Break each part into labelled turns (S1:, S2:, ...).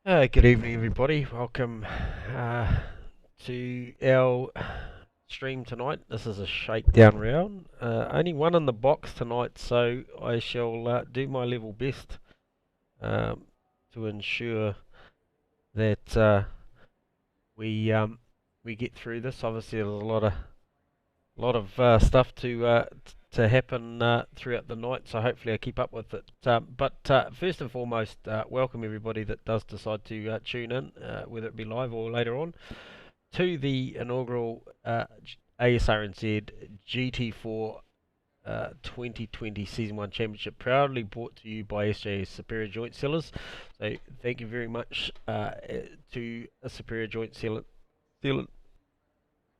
S1: Good evening, everybody. Welcome to our stream tonight. This is a shakedown round. Only one in the box tonight, so I shall do my level best um, to ensure that we get through this. Obviously, there's a lot of stuff to happen throughout the night, so hopefully I keep up with it. But first and foremost, welcome everybody that does decide to tune in, whether it be live or later on, to the inaugural Asrnz GT4 2020 Season 1 Championship, proudly brought to you by SJ Superior Joint Sellers. So thank you very much to Superior Joint Seller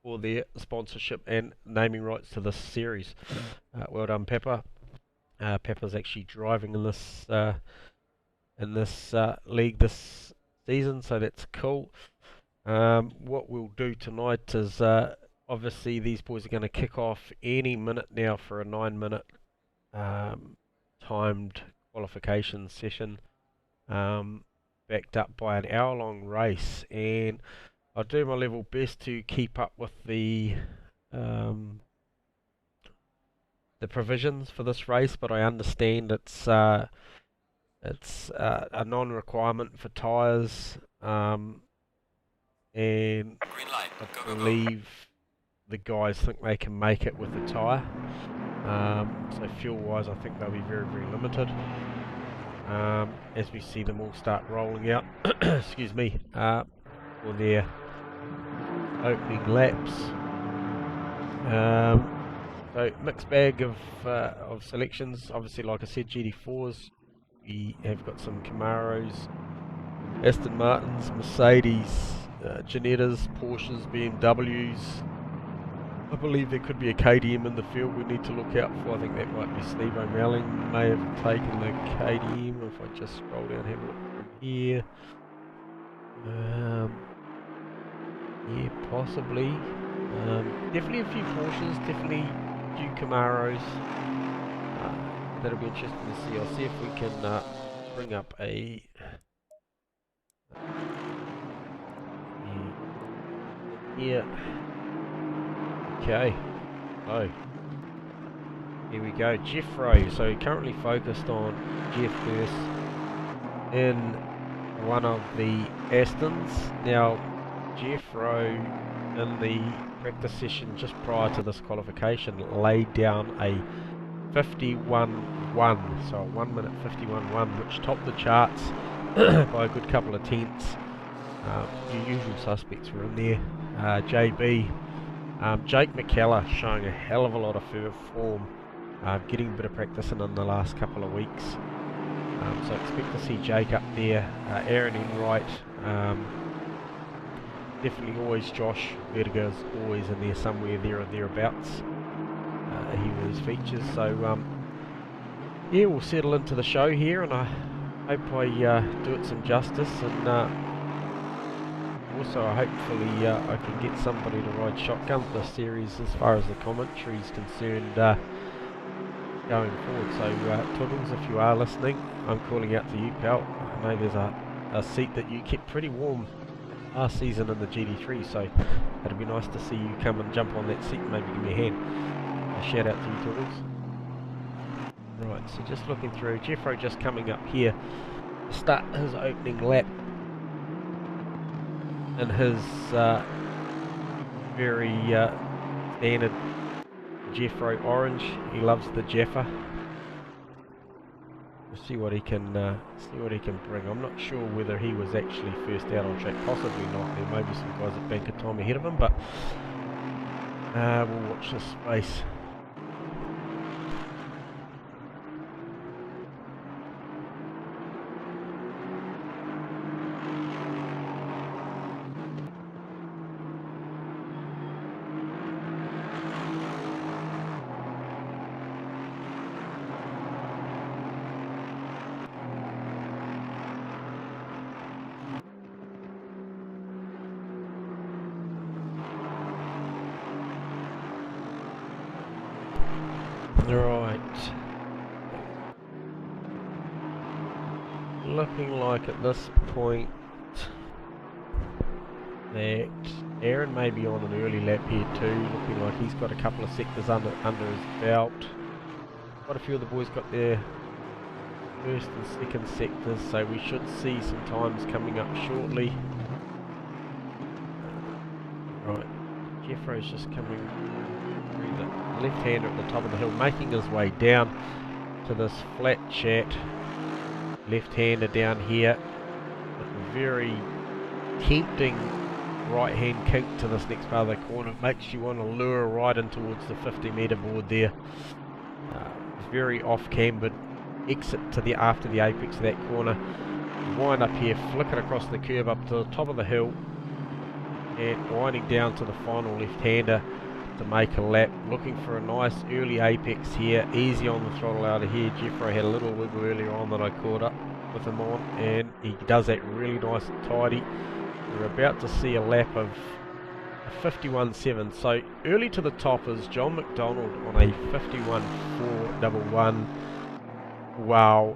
S1: for their sponsorship and naming rights to this series. Well done, Pepper. Pepper's actually driving in this league this season, so that's cool. What we'll do tonight is obviously these boys are going to kick off any minute now for a 9-minute timed qualification session, backed up by an hour-long race, and I'll do my level best to keep up with the provisions for this race, but I understand it's a non-requirement for tyres, and I believe the guys think they can make it with a tyre. So fuel-wise, I think they'll be very, very limited. As we see them all start rolling out, excuse me, for their opening laps. So mixed bag of selections. Obviously, like I said, GT4s. We have got some Camaros, Aston Martins, Mercedes, Ginettas, Porsches, BMWs. I believe there could be a KDM in the field we need to look out for. I think that might be Steve O'Malley may have taken the KDM. If I just scroll down, have a look from here. Yeah, possibly. Definitely a few Porsches, definitely a few Camaros. That'll be interesting to see. I'll see if we can bring up a... Yeah. Okay. Oh. Here we go. Jeffro. So currently focused on Jeff first in one of the Astons. Now, Jeffro in the practice session just prior to this qualification laid down a 51.1, so a 1 minute 51.1, which topped the charts by a good couple of tenths. Your usual suspects were in there. JB, Jake McKellar showing a hell of a lot of form, getting a bit of practice in the last couple of weeks. So expect to see Jake up there. Aaron Enright, definitely always Josh Vertigo's always in there somewhere there or thereabouts. He always features. So yeah, we'll settle into the show here, and I hope I do it some justice, and also hopefully I can get somebody to ride shotgun this series as far as the commentary is concerned going forward. So Toodles, if you are listening, I'm calling out to you, pal. I know there's a seat that you kept pretty warm last season in the GT3, so it'd be nice to see you come and jump on that seat and maybe give me a hand. A shout out to you, Toodles. Right, so just looking through, Jeffro just coming up here to start his opening lap in his very standard Jeffro orange. He loves the Jeffer. We'll see what he can bring. I'm not sure whether he was actually first out on track. Possibly not. There may be some guys that bank a time ahead of him, but we'll watch this space. Right. Looking like at this point that Aaron may be on an early lap here too, looking like he's got a couple of sectors under his belt. Quite a few of the boys got their first and second sectors, so we should see some times coming up shortly. Right, Jeffro's just coming through the left-hander at the top of the hill, making his way down to this flat chat. Left-hander down here, very tempting right-hand kick to this next part of the corner. It makes you want to lure right in towards the 50-metre board there. It's very off-cambered exit to the after the apex of that corner. Wind up here, flick it across the curve up to the top of the hill, and winding down to the final left-hander to make a lap. Looking for a nice early apex here, easy on the throttle out of here. Jeffro had a little wiggle earlier on that I caught up with him on, and he does that really nice and tidy. We're about to see a lap of a 51.7. So early to the top is John McDonald on a 51.411. Wow,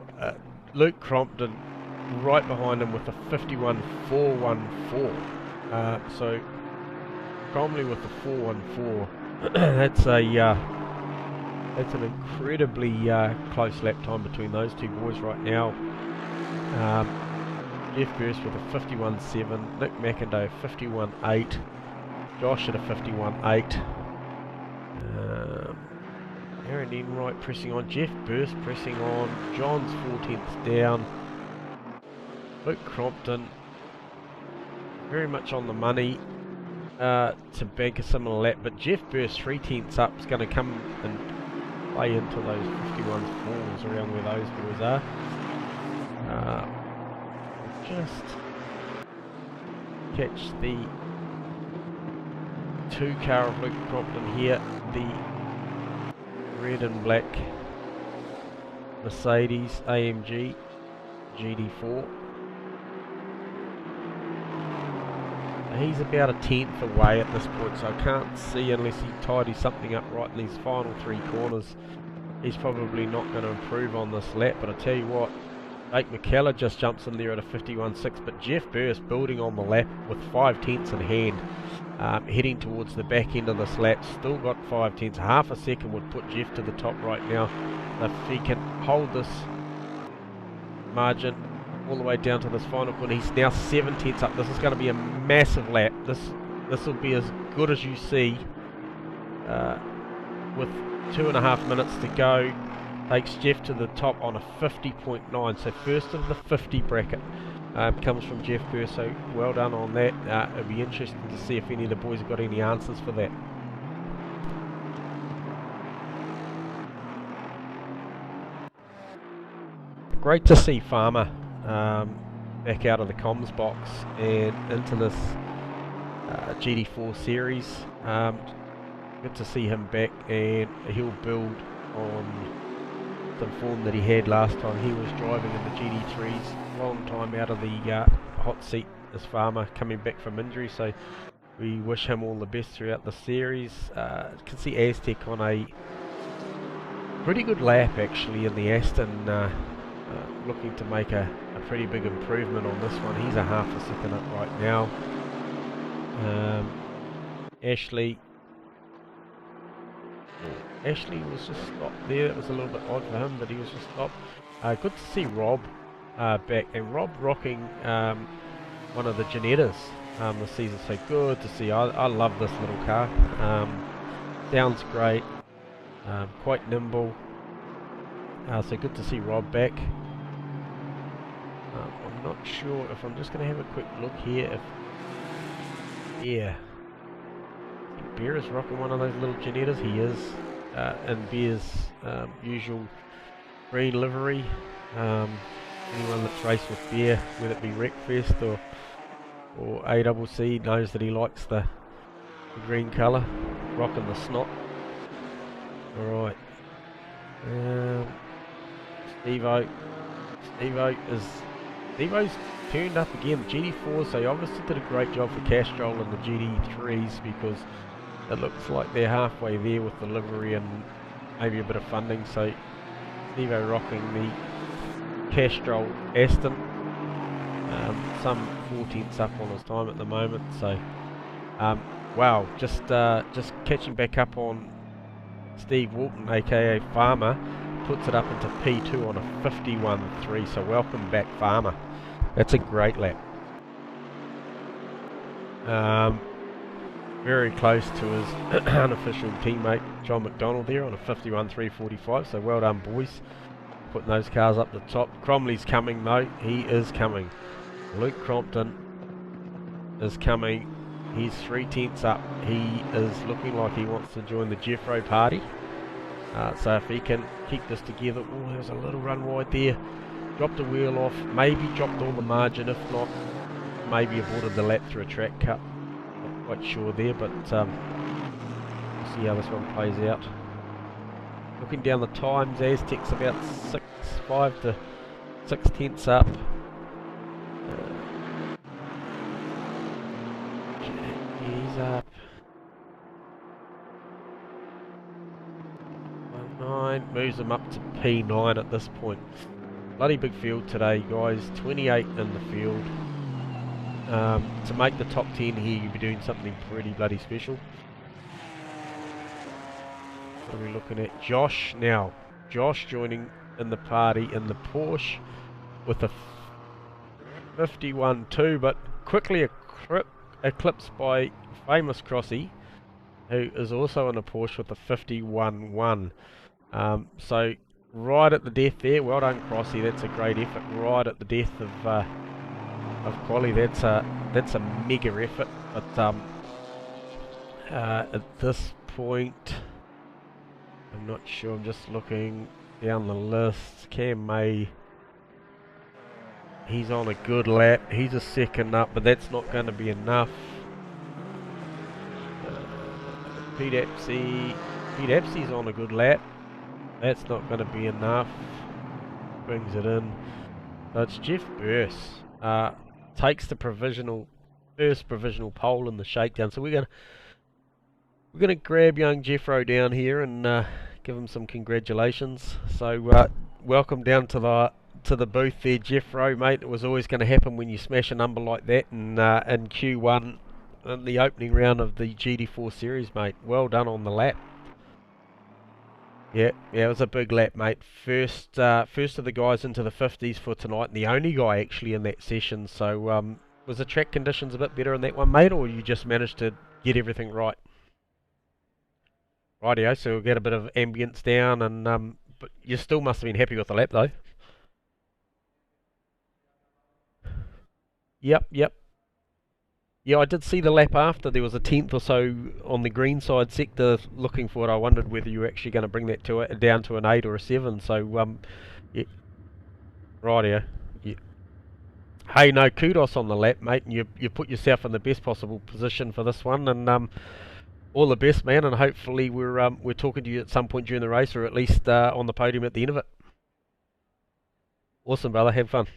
S1: Luke Crompton right behind him with a 51.414. So Cromley with the 414. That's an incredibly close lap time between those two boys right now. Jeff Burst with a 51.7, Nick McIndoe 51.8, Josh at a 51.8. Aaron Enright pressing on, Jeff Burst pressing on, John's 4/10 down. Luke Crompton very much on the money to bank a similar lap, but Jeff Burst 3/10 up is going to come and play into those 51.4s around where those boys are. Just catch the 2 car of Luke Crompton here, the red and black Mercedes AMG GT4. He's about a 10th away at this point, so I can't see, unless he tidies something up right in these final 3 corners, he's probably not going to improve on this lap. But I tell you what, Jake McKellar just jumps in there at a 51.6, but Jeff Burst building on the lap with 5/10 in hand, heading towards the back end of this lap, still got 5/10. Half a second would put Jeff to the top right now. If he can hold this margin all the way down to this final corner, he's now 7/10 up. This is going to be a massive lap. This will be as good as you see with 2.5 minutes to go. Takes Jeff to the top on a 50.9, so first of the 50 bracket comes from Jeff Burst, so well done on that. It'll be interesting to see if any of the boys have got any answers for that. Great to see Farmer back out of the comms box and into this GT4 series. Good to see him back, and he'll build on some form that he had last time he was driving in the GT3s. Long time out of the hot seat as Farmer, coming back from injury, so we wish him all the best throughout the series. You can see Aztec on a pretty good lap actually in the Aston, looking to make a pretty big improvement on this one. He's a half a second up right now. Ashley was just stopped there. It was a little bit odd for him, but he was just stopped. Good to see Rob back, and Rob rocking one of the Janettas this season, so good to see. I love this little car. Sounds great, quite nimble, so good to see Rob back. I'm not sure if I'm just going to have a quick look here if, yeah, I think Bear is rocking one of those little Janettas. He is in Bear's usual green livery. Anyone that's raced with Bear, whether it be Wreckfest or ACC, knows that he likes the green colour, rocking the snot. Alright, Stevo's turned up again, the GT4, so he obviously did a great job for Castrol and the GT3s, because it looks like they're halfway there with the livery and maybe a bit of funding. So Stevo rocking the Castrol Aston. some 4/10 up on his time at the moment. So, wow, just catching back up on Steve Walton, aka Farmer, puts it up into P2 on a 51.3. So welcome back, Farmer. That's a great lap. Very close to his unofficial teammate John McDonald there on a 51.345. So well done, boys, putting those cars up the top. Cromley's coming though. He is coming. Luke Crompton is coming. He's 3/10 up. He is looking like he wants to join the Jeffro party. So if he can keep this together. Oh, there's a little run wide there. Dropped a wheel off. Maybe dropped all the margin. If not, maybe aborted the lap through a track cut. Not quite sure there, but we'll see how this one plays out. Looking down the times, Aztec's about 6.5 to 6/10 up. He's up. 1.9, moves him up to P9 at this point. Bloody big field today, guys. 28 in the field. To make the top 10 here, you'll be doing something pretty bloody special. What are we looking at? Josh now. Josh joining in the party in the Porsche with a 51.2, but quickly eclipsed by famous Crossy, who is also in a Porsche with a 51.1. So right at the death there. Well done, Crossy. That's a great effort. Right at the death of Quali. That's a mega effort. But at this point, I'm not sure. I'm just looking down the list. Cam May, he's on a good lap. He's a second up, but that's not going to be enough. Pete Apsey's on a good lap. That's not going to be enough. Brings it in. So it's Jeff Burse. Takes the first provisional pole in the shakedown. So we're gonna grab young Jeffro down here and give him some congratulations. So welcome down to the booth there, Jeffro, mate. It was always going to happen when you smash a number like that in Q1 in the opening round of the GT4 series, mate. Well done on the lap. Yeah, it was a big lap, mate. First of the guys into the 50s for tonight, and the only guy actually in that session. So was the track conditions a bit better in that one, mate, or you just managed to get everything right? Rightio, so we'll get a bit of ambience down, and but you still must have been happy with the lap, though. Yep. Yeah, I did see the lap after. There was a 10th or so on the green side sector looking for it. I wondered whether you were actually going to bring that down to an 8 or a 7. So, yeah. Rightio. Yeah. Hey, no, kudos on the lap, mate. And you put yourself in the best possible position for this one. And all the best, man. And hopefully we're talking to you at some point during the race, or at least on the podium at the end of it. Awesome, brother. Have fun.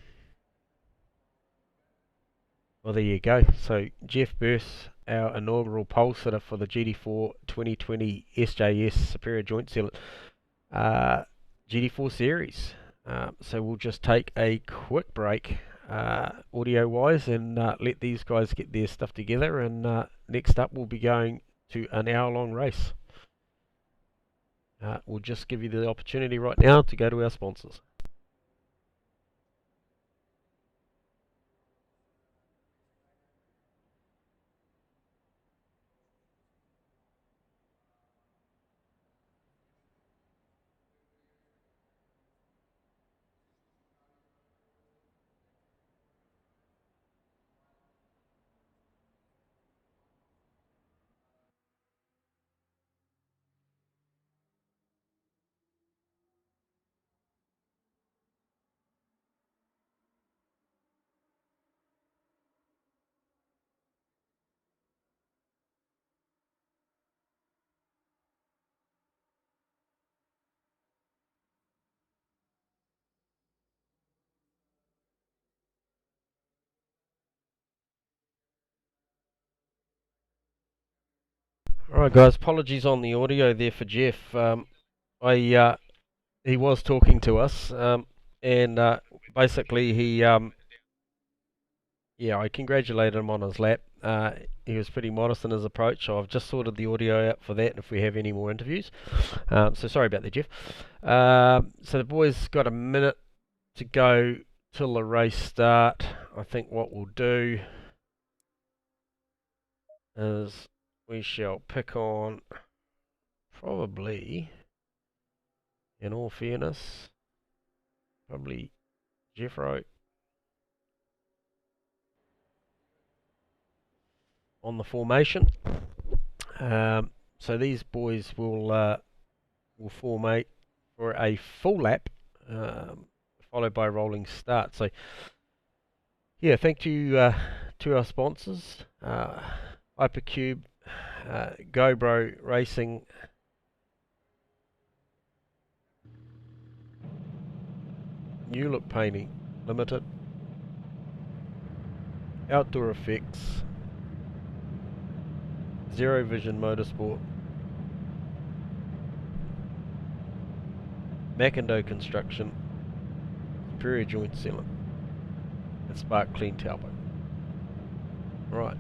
S1: Well, there you go. So Jeff Burse, our inaugural pole sitter for the GT4 2020 SJS Superior Joint Seal GT4 Series. So we'll just take a quick break audio-wise and let these guys get their stuff together. And next up, we'll be going to an hour-long race. We'll just give you the opportunity right now to go to our sponsors. Alright guys, apologies on the audio there for Jeff. He was talking to us, and basically he yeah, I congratulated him on his lap. He was pretty modest in his approach, so I've just sorted the audio out for that, and if we have any more interviews. So sorry about that, Jeff. So the boys got a minute to go till the race start. I think what we'll do is we shall pick on, probably, in all fairness, probably Jeffro on the formation. So these boys will formate for a full lap, followed by a rolling start. So yeah, thank you to our sponsors, Hypercube, GoBro Racing, New Look Painting Limited, Outdoor Effects, Zero Vision Motorsport, Mackendo Construction, Superior Joint Sealant, and Spark Clean Talbot. Right.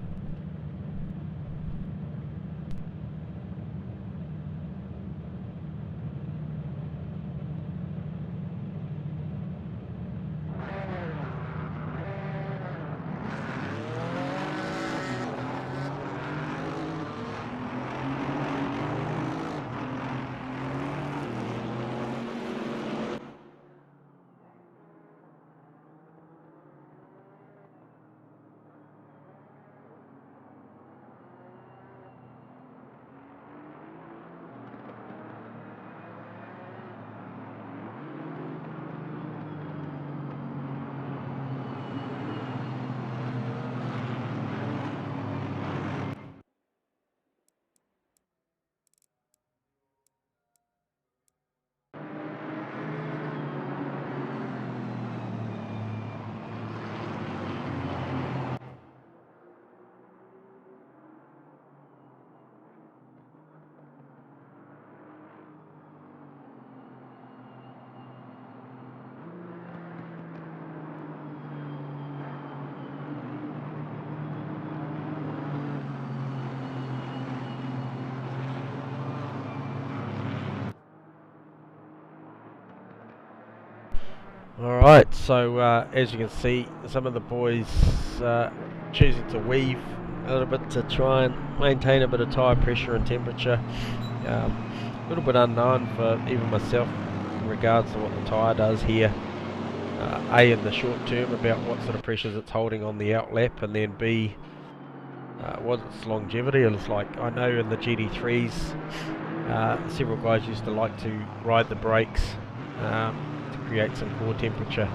S1: Alright, so as you can see, some of the boys choosing to weave a little bit to try and maintain a bit of tyre pressure and temperature. A little bit unknown for even myself in regards to what the tyre does here. A, in the short term, about what sort of pressures it's holding on the outlap, and then B, what its longevity is like. I know in the GT3s, several guys used to like to ride the brakes to create some core temperature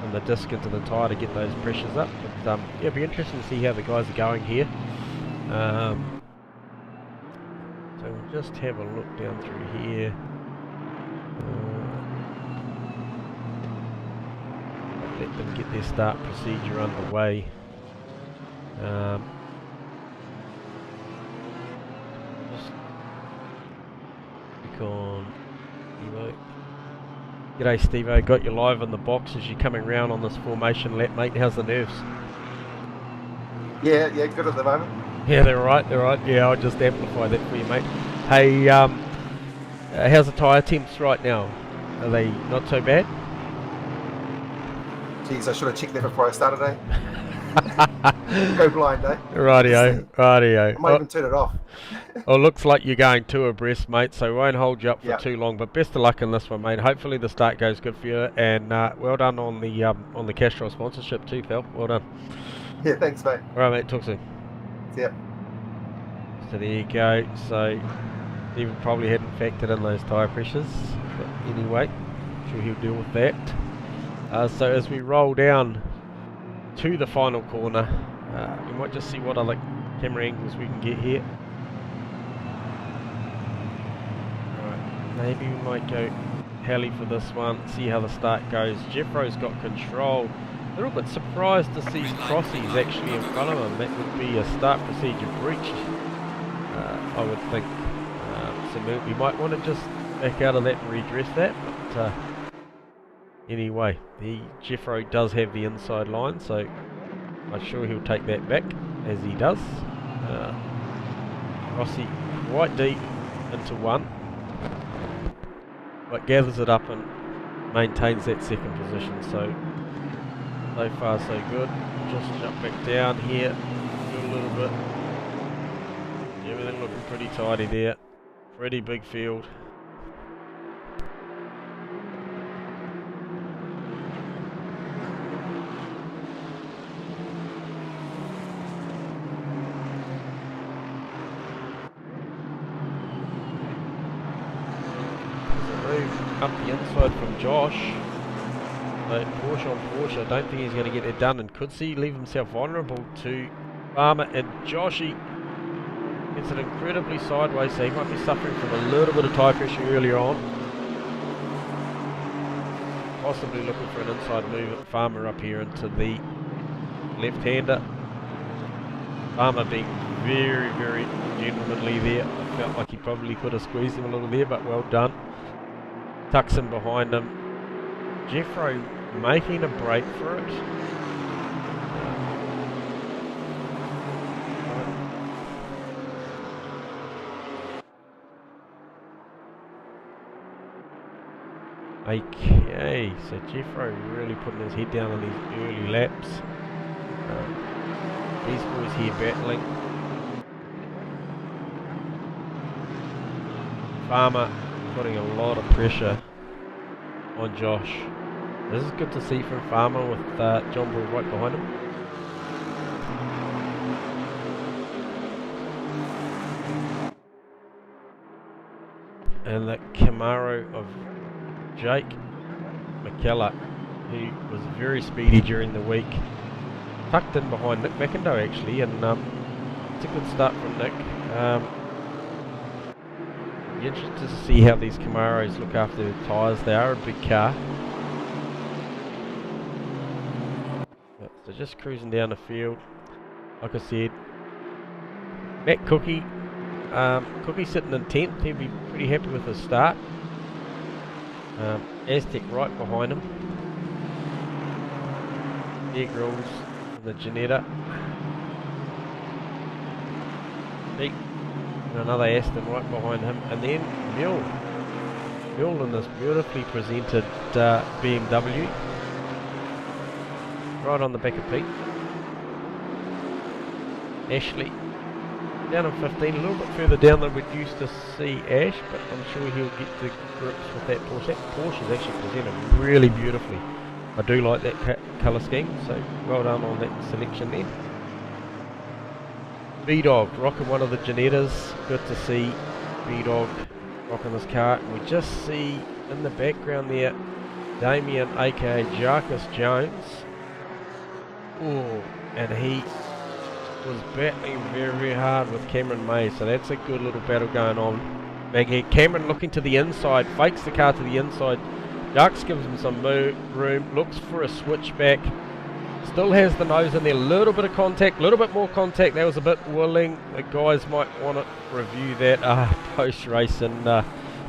S1: on the disc into the tyre to get those pressures up. But yeah, it'll be interesting to see how the guys are going here. So we'll just have a look down through here. Let them get their start procedure underway. Just click on Evo. G'day Steve-O, got you live in the box as you're coming round on this formation lap, mate. How's the nerves?
S2: Yeah, good at the moment.
S1: Yeah, they're right. Yeah, I'll just amplify that for you, mate. Hey, how's the tyre temps right now? Are they not so bad?
S2: Jeez, I should have checked that before I started, eh? Go blind, eh?
S1: Rightio.
S2: I might even turn it off.
S1: Well, looks like you're going two abreast, mate, so we won't hold you up for too long, but best of luck in this one, mate. Hopefully the start goes good for you, and well done on the Castrol sponsorship too, pal. Well done.
S2: Yeah, thanks, mate.
S1: All right, mate, talk soon.
S2: Yeah.
S1: So there you go. So Stephen probably hadn't factored in those tyre pressures, but anyway, I'm sure he'll deal with that. So as we roll down to the final corner, we might just see what other camera angles we can get here. Alright, maybe we might go heli for this one, see how the start goes. Jeffro's got control. A little bit surprised to see Crossy's actually in front of him. That would be a start procedure breach, I would think. So we might want to just back out of that and redress that, but anyway, Jeffro does have the inside line, so I'm sure he'll take that back, as he does. Rossi quite deep into one, but gathers it up and maintains that second position. So far so good. Just jump back down here, do a little bit. Everything looking pretty tidy there. Pretty big field. Move up the inside from Josh. So Porsche on Porsche, I don't think he's going to get it done, and could he leave himself vulnerable to Farmer, and Joshy gets it incredibly sideways, so he might be suffering from a little bit of tyre pressure earlier on. Possibly looking for an inside move at Farmer up here into the left-hander. Farmer being very, very gentlemanly there. I felt like he probably could have squeezed him a little there, but well done. Tucks him behind him. Jeffro making a break for it. Okay, so Jeffro really putting his head down on these early laps. These boys here battling. Farmer putting a lot of pressure on Josh. This is good to see from Farmer with John Bull right behind him. And the Camaro of Jake McKellar, who was very speedy during the week. Tucked in behind Nick McIndoe actually, and it's a good start from Nick. Be interested to see how these Camaros look after their tyres. They are a big car. So just cruising down the field, like I said. Matt Cookie, Cookie sitting in 10th, he'll be pretty happy with his start. Aztec right behind him. Air Grills and the Janetta. Pete and another Aston right behind him, and then Mule in this beautifully presented BMW. Right on the back of Pete. Ashley down in 15, a little bit further down than we'd used to see Ash, but I'm sure he'll get to grips with that Porsche. That Porsche is actually presented really beautifully. I do like that colour scheme, so well done on that selection there. B-Dog rocking one of the Janettas. Good to see B-Dog rocking this car. And we just see in the background there Damien aka Jarkus Jones. Oh, and he was battling very, very hard with Cameron May, so that's a good little battle going on back here. Cameron looking to the inside, fakes the car to the inside. Jarkus gives him some room, looks for a switchback. Still has the nose in there, a little bit of contact, a little bit more contact. That was a bit willing. The guys might want to review that post-race, and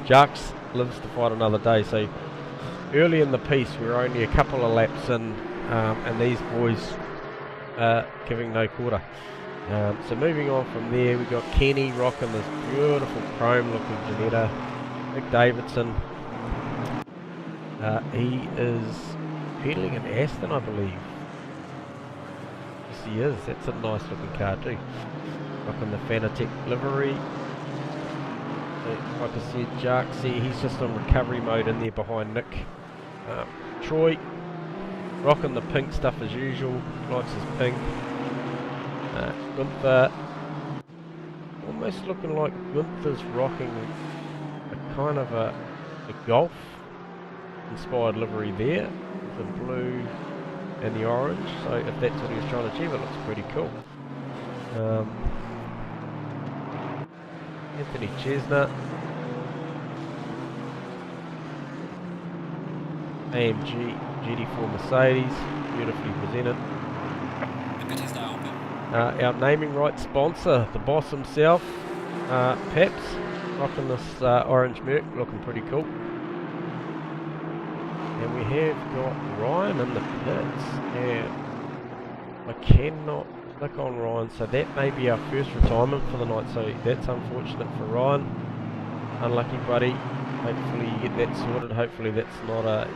S1: Jarkus lives to fight another day. So early in the piece, we're only a couple of laps in, and these boys giving no quarter. So moving on from there, we've got Kenny rocking this beautiful chrome looking Janetta. Nick Davidson, he is pedaling an Aston, I believe. Yes, he is. That's a nice looking car too. Rocking the Fanatec livery. So, like I said, Jarks here, he's just on recovery mode in there behind Nick. Troy rocking the pink stuff as usual, likes his pink. Gunther, almost looking like Gunther's rocking a kind of a Golf inspired livery there, with the blue and the orange, so if that's what he was trying to achieve, it looks pretty cool. Anthony Chestnut, AMG GT4 Mercedes, beautifully presented. Our naming rights sponsor, the boss himself, Peps, rocking this orange Merc, looking pretty cool. And we have got Ryan in the pits. Yeah, I cannot click on Ryan, so that may be our first retirement for the night, so that's unfortunate for Ryan. Unlucky, buddy. Hopefully you get that sorted. Hopefully that's not a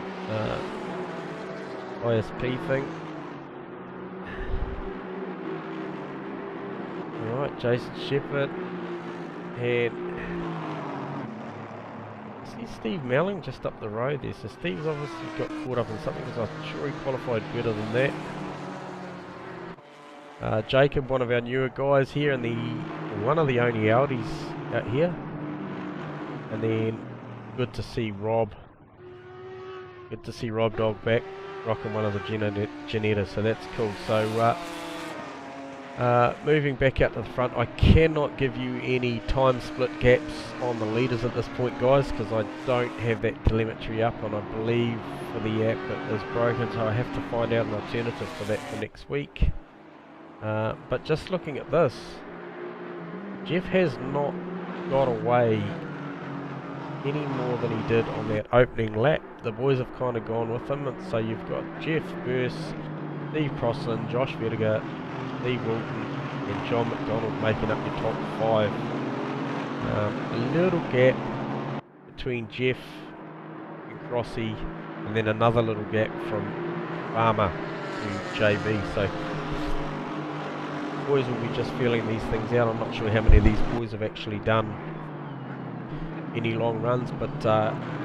S1: ISP thing. Alright, Jason Shepherd. And I see Steve Melling just up the road there. So Steve's obviously got caught up in something because I'm sure he qualified better than that. Jacob, one of our newer guys here, and one of the only Audis out here. And then good to see Rob. Good to see Rob Dog back, rocking one of the Genettas, so that's cool. So moving back out to the front, I cannot give you any time split gaps on the leaders at this point, guys, because I don't have that telemetry up, and I believe for the app it is broken, so I have to find out an alternative for that for next week. But just looking at this, Jeff has not got away any more than he did on that opening lap. The boys have kind of gone with him, and so you've got Jeff Burse, Steve Crossan, Josh Vertiger, Steve Wilton and John McDonald making up your top 5. A little gap between Jeff and Crossy, and then another little gap from Farmer to JB. So boys will be just feeling these things out. I'm not sure how many of these boys have actually done any long runs, but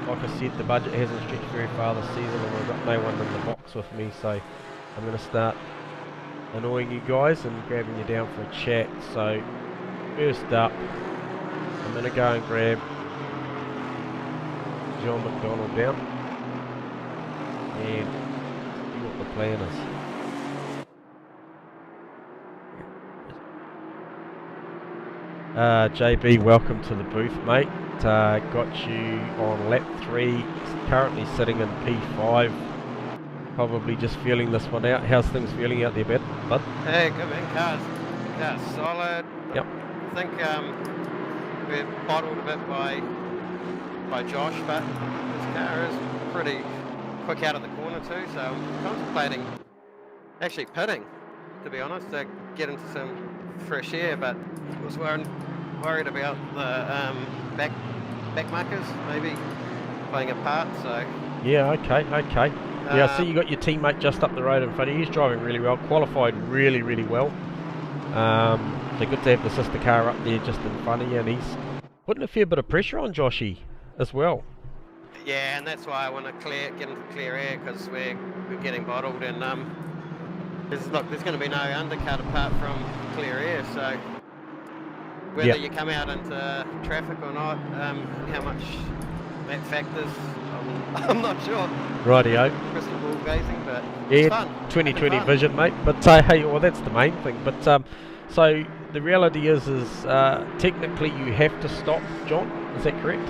S1: like I said, the budget hasn't stretched very far this season, and I've got no one in the box with me, so I'm going to start annoying you guys and grabbing you down for a chat. So first up, I'm going to go and grab John McDonald down and see what the plan is. JB, welcome to the booth, mate. Got you on lap 3, currently sitting in P5. Probably just feeling this one out. How's things feeling out there, bud?
S3: Hey, good man, cars solid.
S1: Yep.
S3: I think we're bottled a bit by Josh, but his car is pretty quick out of the corner too, so I'm contemplating actually pitting, to be honest, to get into some fresh air, but I was worried about the back markers maybe playing a part, so...
S1: Yeah, okay. Yeah, I see you got your teammate just up the road in front of you. He's driving really well, qualified really, really well. So good to have the sister car up there just in front of you, and he's putting a fair bit of pressure on Joshy as well.
S3: Yeah, and that's why I want to get into clear air, because we're getting bottled, and there's going to be no undercut apart from clear air, so whether you come out into traffic or not, how much that factors, I'm not sure.
S1: Rightio.
S3: Crystal ball gazing, but
S1: yeah,
S3: it's fun.
S1: 2020 vision, mate. But hey, well, that's the main thing. But so the reality is technically you have to stop, John. Is that correct?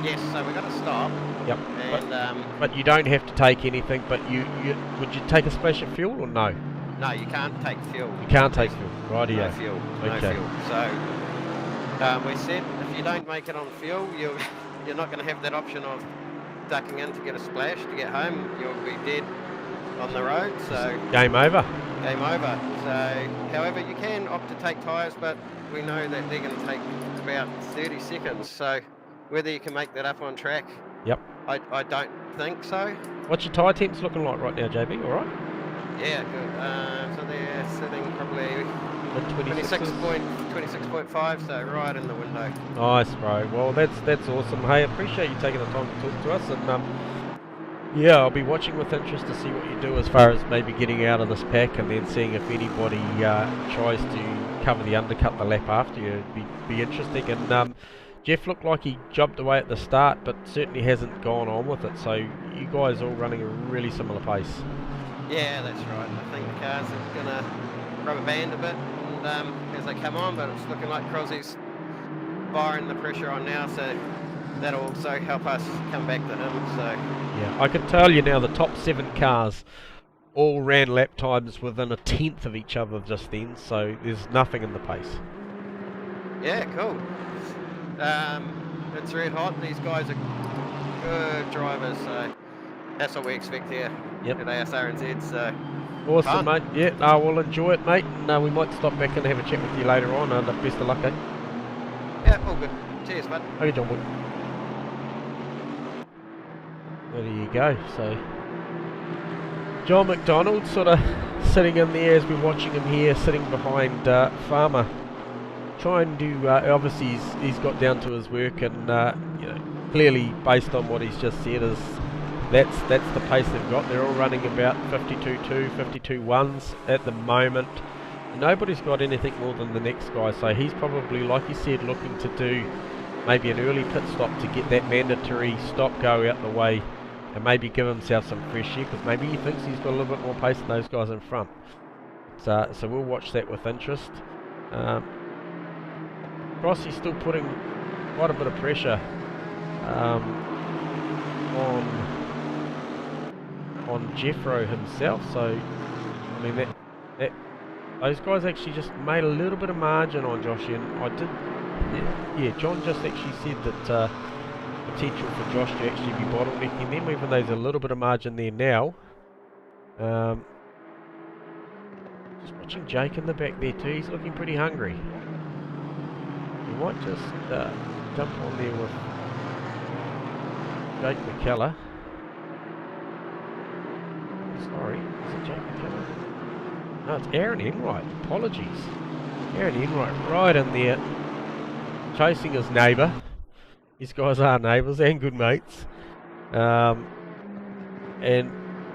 S3: Yes. So we're going to stop.
S1: Yep.
S3: And
S1: but you don't have to take anything. But would you take a splash of fuel or no?
S3: No, you can't take fuel.
S1: You can't take fuel. Rightio.
S3: No fuel.
S1: Okay.
S3: No fuel. So we said if you don't make it on fuel, you're not going to have that option of ducking in to get a splash to get home. You'll be dead on the road, so...
S1: Game over.
S3: Game over. So, however, you can opt to take tyres, but we know that they're going to take about 30 seconds, so whether you can make that up on track,
S1: yep.
S3: I don't think so.
S1: What's your tyre temps looking like right now, JB? All right?
S3: Yeah, good. So they're sitting probably 26.5, so right in the window.
S1: Nice, bro. Well, that's awesome. Hey, appreciate you taking the time to talk to us, and yeah, I'll be watching with interest to see what you do as far as maybe getting out of this pack, and then seeing if anybody tries to cover the undercut the lap after you. It'd be interesting. And Jeff looked like he jumped away at the start, but certainly hasn't gone on with it. So you guys all running a really similar pace.
S3: Yeah, that's right. I think the cars are going to rubber band a bit as they come on, but it's looking like Crossy's firing the pressure on now, so that'll also help us come back to him. So
S1: yeah, I can tell you now the top 7 cars all ran lap times within a tenth of each other just then, so there's nothing in the pace.
S3: Yeah, cool. It's red hot. These guys are good drivers, so that's what we expect here at Asrnz. So
S1: Awesome,
S3: Fun.
S1: mate. Yeah, no, we'll enjoy it, mate. And we might stop back and have a chat with you later on. And best of luck, eh?
S3: Yeah, all good. Cheers, bud.
S1: Okay, John Boy. There you go. So, John McDonald sort of sitting in there as we're watching him here, sitting behind Farmer. Trying to, obviously he's got down to his work, and you know, clearly based on what he's just said, is that's the pace they've got. They're all running about 52.2, 52.1s at the moment. Nobody's got anything more than the next guy, so he's probably, like you said, looking to do maybe an early pit stop to get that mandatory stop go out the way, and maybe give himself some fresh air, because maybe he thinks he's got a little bit more pace than those guys in front. So we'll watch that with interest. Crossy's still putting quite a bit of pressure on Jeffro himself. So I mean that those guys actually just made a little bit of margin on Josh, and I did. Yeah, John just actually said that potential for Josh to actually be bottlenecking them, even though there's a little bit of margin there now. Just watching Jake in the back there too. He's looking pretty hungry. We might just jump on there with Jake McKellar. Sorry, is it Jake McKellar? No, it's Aaron Enright. Apologies. Aaron Enright right in there, chasing his neighbour. These guys are neighbours and good mates. And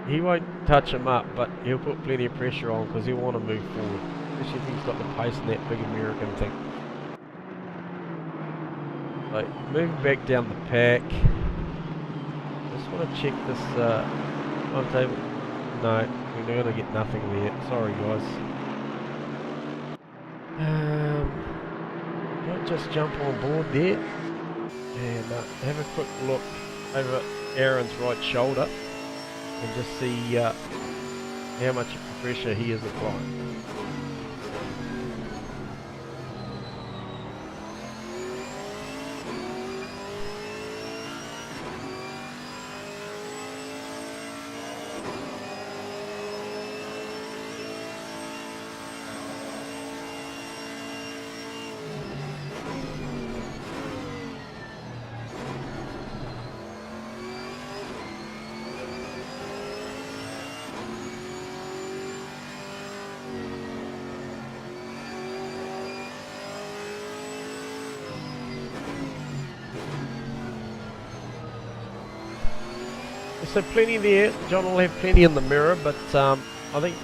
S1: he won't touch him up, but he'll put plenty of pressure on because he'll want to move forward, especially if he's got the pace in that big American thing. So, moving back down the pack. Just want to check this timetable. No, we're going to get nothing there. Sorry, guys. Might just jump on board there and have a quick look over Aaron's right shoulder and just see how much pressure he is applying. So plenty there. John will have plenty in the mirror, but I think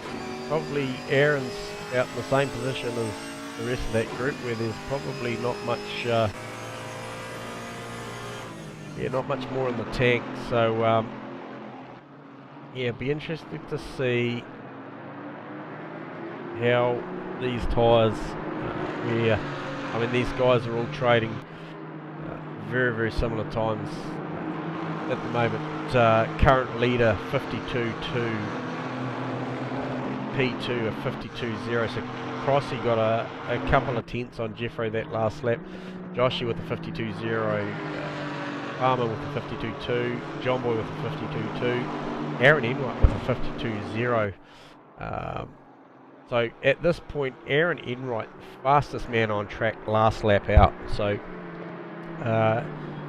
S1: probably Aaron's out in the same position as the rest of that group, where there's probably not much, not much more in the tank. So yeah, be interested to see how these tyres. I mean, these guys are all trading very, very similar times at the moment. Current leader 52.2, P2 of 52.0, so Crossy got a couple of tenths on Jeffro that last lap. Joshy with the 52.0, Farmer with the 52.2, John Boy with the 52.2, Aaron Enright with the 52.0. So at this point, Aaron Enright, fastest man on track last lap out, so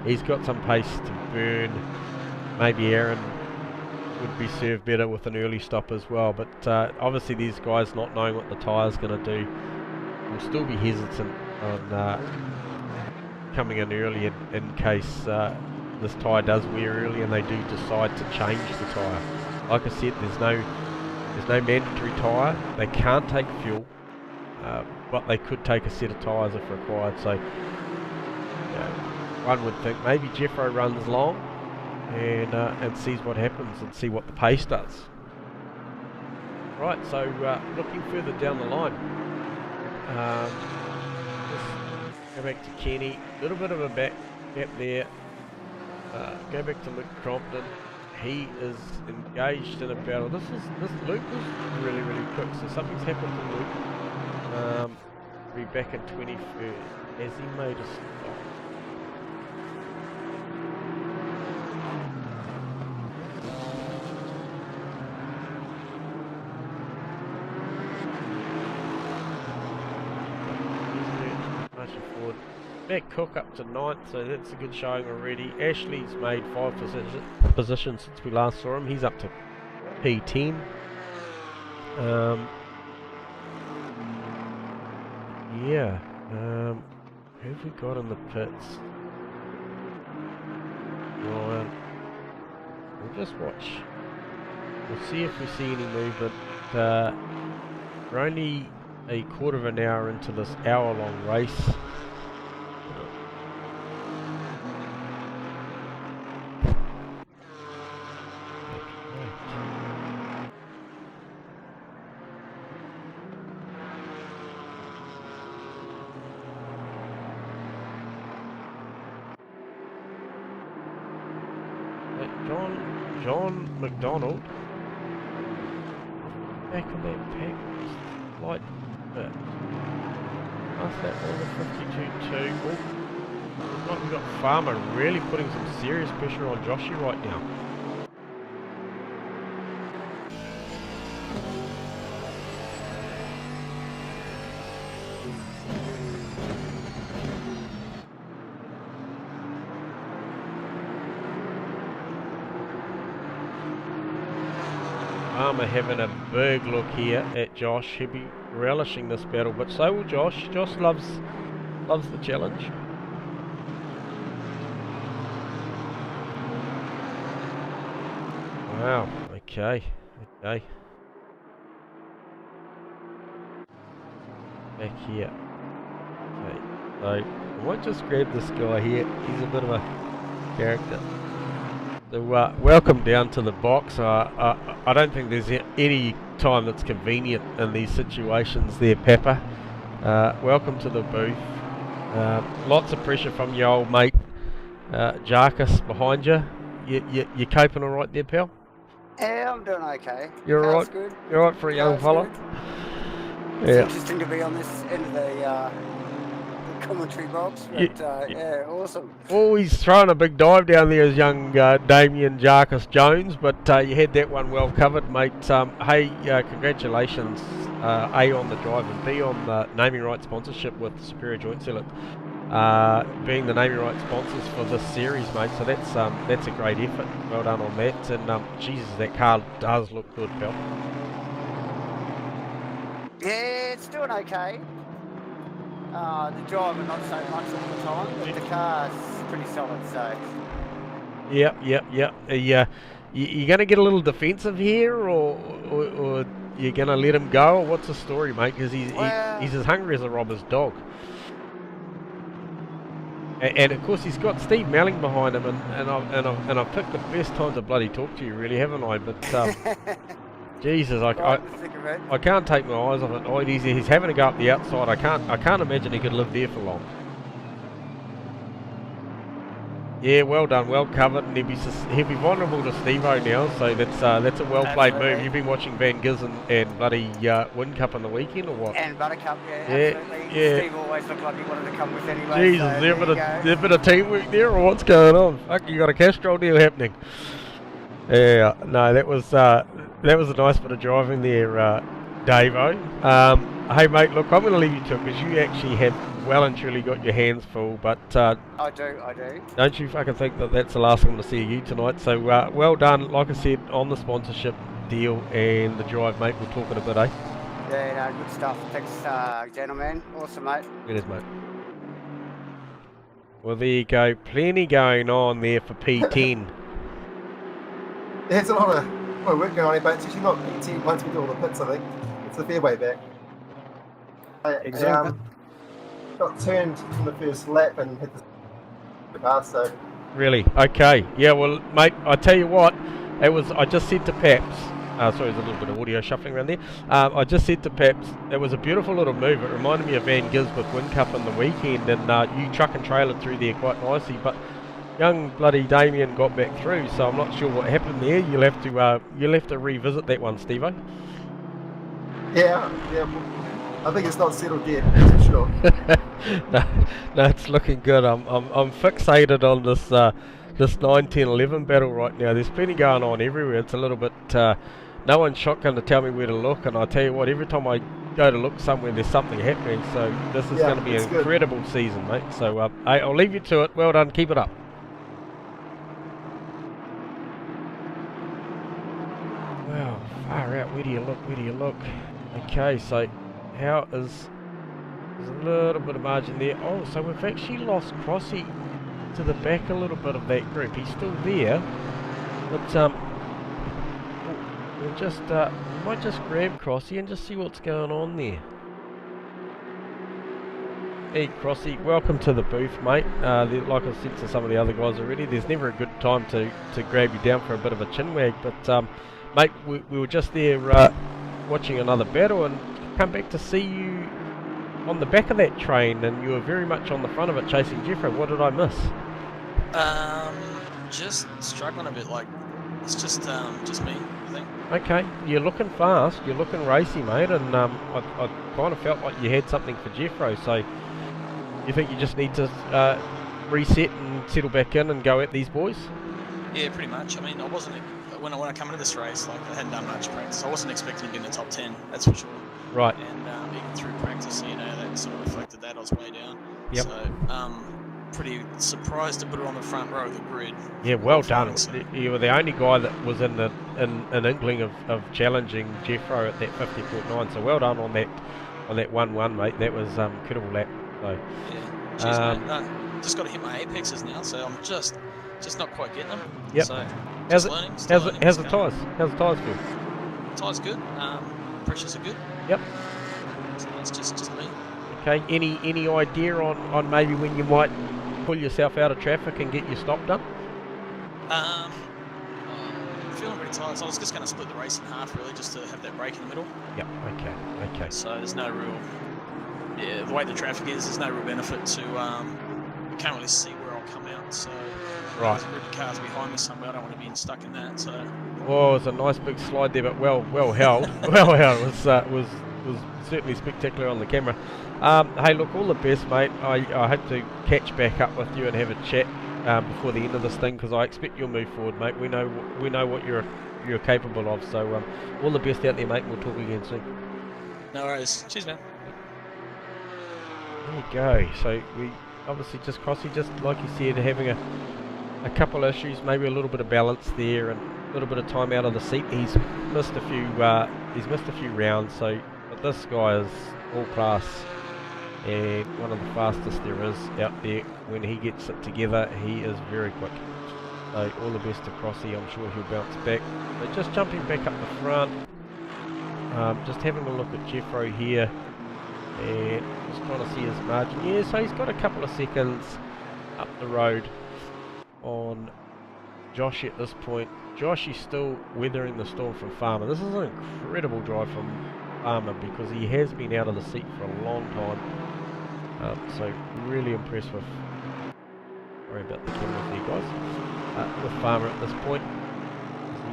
S1: he's got some pace to burn. Maybe Aaron would be served better with an early stop as well, but obviously these guys, not knowing what the tyre's going to do, will still be hesitant on coming in early in case this tyre does wear early and they do decide to change the tyre. Like I said, there's no mandatory tyre. They can't take fuel, but they could take a set of tyres if required. So one would think maybe Jeffro runs long and sees what happens and see what the pace does. Right, so looking further down the line, let's go back to Kenny. A little bit of a back gap there. Go back to Luke Crompton. He is engaged in a battle. This Luke was really, really quick, so something's happened to Luke. Be back in 21st as he made a stop. Matt Cook up to 9th, so that's a good showing already. Ashley's made 5 positions since we last saw him. He's up to P10. Yeah. Who have we got in the pits? Ryan. We'll just watch. We'll see if we see any movement. We're only a quarter of an hour into this hour-long race. John McDonald back of that pack light bit. That's that over 52.2. Looks like we've got Farmer really putting some serious pressure on Joshy right now. Farmer having a big look here at Josh. He'll be relishing this battle, but so will Josh. Josh loves the challenge. Wow. Okay. Back here. Okay. So I might just grab this guy here. He's a bit of a character. So welcome down to the box. I don't think there's any time that's convenient in these situations there, Pepper. Welcome to the booth. Lots of pressure from your old mate Jarkus behind you. You coping all right there, pal?
S4: Yeah, I'm doing okay.
S1: You're all right?
S4: Good.
S1: You're all right for a young fella?
S4: It's interesting to be on this end of the commentary box, but yeah, awesome.
S1: Oh, he's throwing a big dive down there as young Damien Jarkus Jones, but you had that one well covered, mate. Hey, congratulations, A, on the drive, and B, on the naming rights sponsorship with Superior Joint Sealant, being the naming rights sponsors for this series, mate. So that's a great effort. Well done on that, and Jesus, that car does look good, pal.
S4: Yeah, it's doing okay. The driver not so much all the time, but the car's pretty solid, so...
S1: Yep. You going to get a little defensive here, or you going to let him go, or what's the story, mate? Because he's as hungry as a robber's dog. And of course he's got Steve Melling behind him, and I've picked the best time to bloody talk to you, really, haven't I? But Jesus, I can't take my eyes off it. Oh, he's having to go up the outside. I can't imagine he could live there for long. Yeah, well done, well covered, and he'll be vulnerable to Steve-O now. So that's a well played move. You've been watching Van Giz and bloody Wind Cup on the weekend, or what?
S4: And Buttercup, absolutely.
S1: Yeah.
S4: Steve always looked like he wanted to come with anyway.
S1: Jesus,
S4: so
S1: there a bit of teamwork there, or what's going on? Fuck, you got a Castrol deal happening. Yeah, no, that was a nice bit of driving there, Dave-O. Hey mate, look, I'm going to leave you to it because you actually have well and truly got your hands full, but
S4: I do.
S1: Don't you fucking think that that's the last I'm going to see of you tonight. So well done, like I said, on the sponsorship deal and the drive, mate. We'll talk in a bit, eh?
S4: Yeah, no, good stuff. Thanks, gentlemen. Awesome, mate.
S1: It is, mate. Well, there you go. Plenty going on there for P10.
S2: There's a lot of work going on here, but it's actually not P10 once we do all the pits, I think. It's the fairway back.
S4: Exactly.
S2: Got turned in the first lap and hit the car, so...
S1: Really? Okay. Yeah, well, mate, I tell you what, I just said to Paps, sorry, there's a little bit of audio shuffling around there. I just said to Paps, it was a beautiful little move. It reminded me of Van Giz with Wind Cup on the weekend, and you truck and trailered through there quite nicely, but young bloody Damien got back through, so I'm not sure what happened there. You'll have to revisit that one, Steve-O.
S2: Yeah. I think it's not settled yet, that's for sure.
S1: no, it's looking good. I'm fixated on this 9, 10, 11 battle right now. There's plenty going on everywhere. It's a little bit no one's shotgun to tell me where to look, and I tell you what, every time I go to look somewhere, there's something happening. So this is
S2: Yeah,
S1: going to be
S2: it's
S1: an
S2: good.
S1: incredible season, mate. So hey, I'll leave you to it. Well done. Keep it up. Wow, far out. Where do you look? Where do you look? Okay, so how is... There's a little bit of margin there. Oh, so we've actually lost Crossy to the back a little bit of that group. He's still there, but we'll just we might just grab Crossy and just see what's going on there. Hey Crossy, welcome to the booth, mate. Like I said to some of the other guys already, there's never a good time to grab you down for a bit of a chin wag, but mate, we were just there watching another battle and come back to see you on the back of that train, and you were very much on the front of it chasing Jeffro. What did I miss?
S5: Just struggling a bit. Like it's just me, I think.
S1: Okay, you're looking fast, you're looking racy, mate, and I kind of felt like you had something for Jeffro. So you think you just need to reset and settle back in and go at these boys?
S5: Yeah, pretty much. I mean, I wasn't when I come into this race, like I hadn't done much practice. I wasn't expecting to be in the top 10. That's for sure.
S1: Right.
S5: And even through practice, you know, that sort of reflected that I was way down.
S1: Yep.
S5: So, pretty surprised to put it on the front row of the grid.
S1: Yeah, well done.
S5: So.
S1: You were the only guy that was in an inkling of challenging Jeffro at that 50.9. So well done on that 1-1, mate. That was incredible lap. So
S5: yeah, cheers, mate. Just got to hit my apexes now, so I'm just not quite getting them.
S1: Yep.
S5: So
S1: How's
S5: how's
S1: the tyres? How's the tyres feel?
S5: Tyres good. Pressures are good.
S1: Yep.
S5: So that's just me.
S1: Okay. Any idea on maybe when you might pull yourself out of traffic and get your stop done?
S5: Feeling pretty tired, so I was just going to split the race in half, really, just to have that break in the middle.
S1: Yep. Okay.
S5: So there's no real, the way the traffic is, there's no real benefit to. You can't really see where I'll come out. So
S1: Right.
S5: there's a group of cars behind me somewhere. I don't want to be stuck in that. So.
S1: Oh, it was a nice big slide there, but well held. Well held. It was certainly spectacular on the camera. Hey, look, all the best, mate. I hope to catch back up with you and have a chat before the end of this thing, because I expect you'll move forward, mate. We know what you're capable of. So all the best out there, mate. We'll talk again soon.
S5: No worries. Cheers, man.
S1: There you go. So we obviously just Crossy, just like you said, having a couple of issues, maybe a little bit of balance there and a little bit of time out of the seat. He's missed a few rounds. So but this guy is all class and one of the fastest there is out there. When he gets it together, he is very quick. So all the best to Crossy. I'm sure he'll bounce back. But just jumping back up the front, just having a look at Jeffro here and just trying to see his margin. Yeah, so he's got a couple of seconds up the road on Josh at this point. Josh is still weathering the storm from Farmer. This is an incredible drive from Farmer because he has been out of the seat for a long time. So really impressed with, sorry about the camera there guys, with Farmer at this point.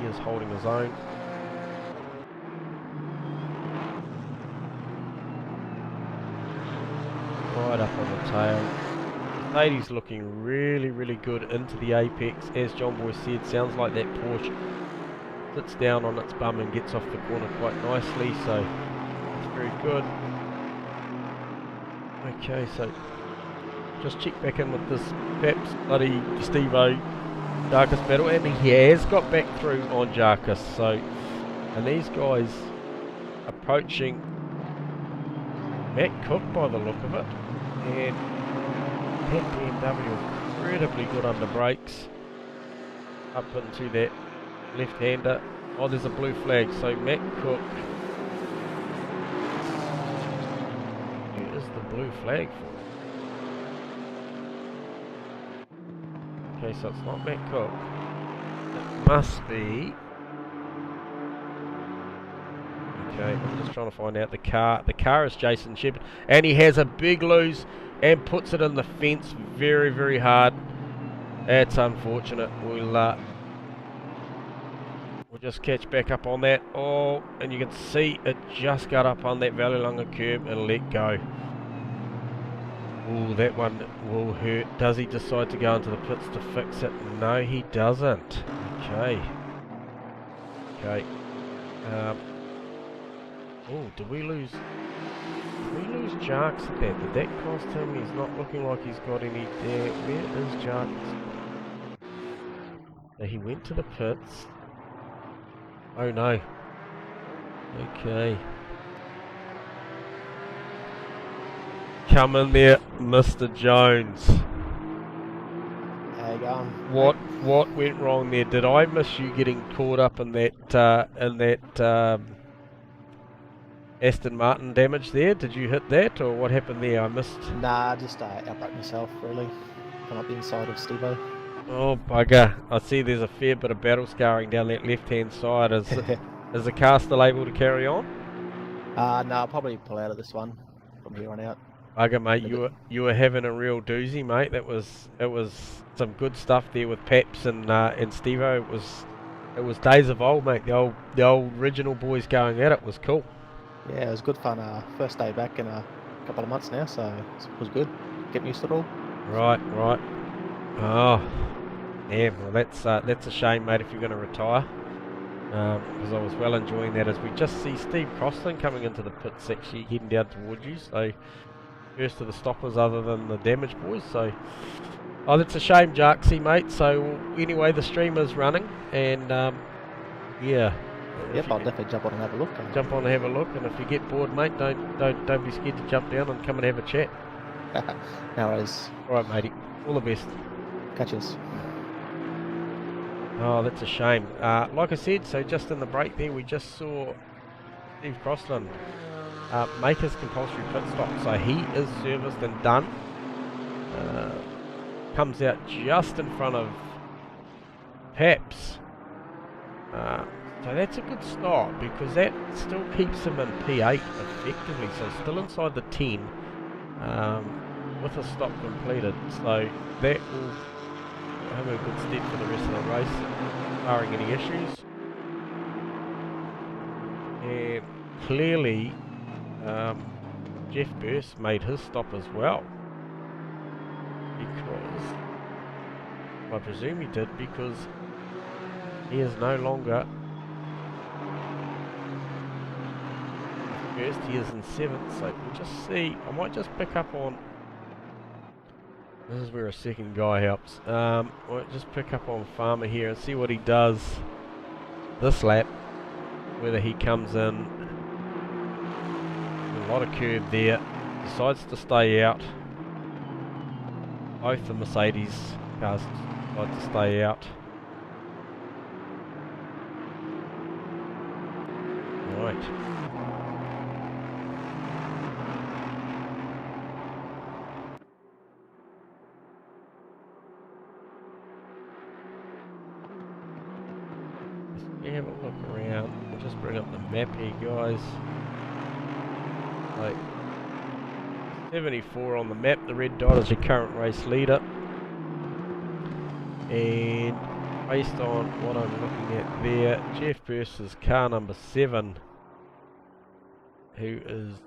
S1: He is holding his own. Right up on the tail. Lady's looking really good into the apex. As John Boy said, sounds like that Porsche sits down on its bum and gets off the corner quite nicely, so it's very good. Okay, so just check back in with this perhaps bloody Steve-O Jarkus battle, and he has got back through on Jarkus. So, and these guys approaching Matt Cook by the look of it, and that BMW incredibly good under brakes up into that left-hander. Oh, there's a blue flag, so Matt Cook, who is the blue flag for? Okay, so it's not Matt Cook, it must be, okay, I'm just trying to find out the car is Jason Shepherd, and he has a big lose and puts it in the fence very hard. That's unfortunate. We'll just catch back up on that. Oh, and you can see it just got up on that Vallelunga curb and let go. Ooh, that one will hurt. Does he decide to go into the pits to fix it? No, he doesn't. Okay. Oh, did we lose? Did we lose Jarks at that? Did that cost him? He's not looking like he's got any there. Where is Jarks? He went to the pits. Oh no. Okay. Come in there, Mr. Jones.
S6: How you going?
S1: What went wrong there? Did I miss you getting caught up in that Aston Martin damage there? Did you hit that, or what happened there? I missed.
S6: Nah, just outbreak myself, really. Come up the inside of Stevo.
S1: Oh bugger! I see there's a fair bit of battle scarring down that left-hand side. Is the car still able to carry on?
S6: No, I'll probably pull out of this one from here on out.
S1: Bugger, mate, you were having a real doozy, mate. It was some good stuff there with Paps and Stevo. It was days of old, mate. The old original boys going at it was cool.
S6: Yeah, it was good fun. First day back in a couple of months now, so it was good. Getting used to it all.
S1: Right. Oh, yeah. Well, that's a shame, mate. If you're going to retire, because I was well enjoying that. As we just see Steve Crossland coming into the pits, actually heading down towards you. So first of the stoppers, other than the damage boys. So, oh, that's a shame, Jarksy, mate. So anyway, the stream is running, and yeah.
S6: Yep, I'll definitely jump on and have a look.
S1: Jump on and have a look, and if you get bored, mate, don't be scared to jump down and come and have a chat.
S6: No worries.
S1: All right, matey. All the best.
S6: Catches.
S1: Oh, that's a shame. Like I said, so just in the break there, we just saw Steve Crossland make his compulsory pit stop. So he is serviced and done. Comes out just in front of Paps. So that's a good start, because that still keeps him in P8 effectively. So still inside the 10 with a stop completed. So that will have a good step for the rest of the race, barring any issues. And clearly Jeff Burst made his stop as well, because I presume he did, because he is no longer first, he is in 7th. So we'll just see. I might just pick up on, this is where a second guy helps. I might just pick up on Farmer here and see what he does this lap, whether he comes in. A lot of curve there, decides to stay out. Both the Mercedes cars decide to stay out. Right. Have a look around. We'll just bring up the map here, guys. Like 74 on the map. The red dot is your current race leader. And based on what I'm looking at there, Jeff Burst is car number 7, who is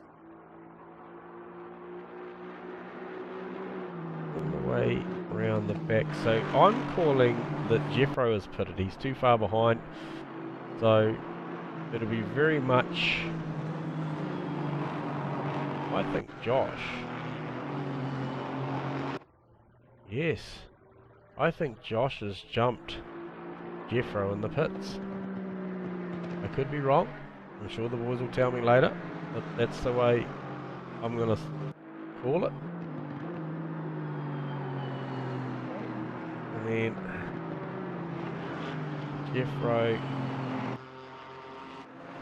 S1: on the way around the back. So I'm calling that Jeffro is pitted. He's too far behind. So it'll be very much, I think, Josh. Yes, I think Josh has jumped Jeffro in the pits. I could be wrong. I'm sure the boys will tell me later, but that's the way I'm going to call it. And then Jeffro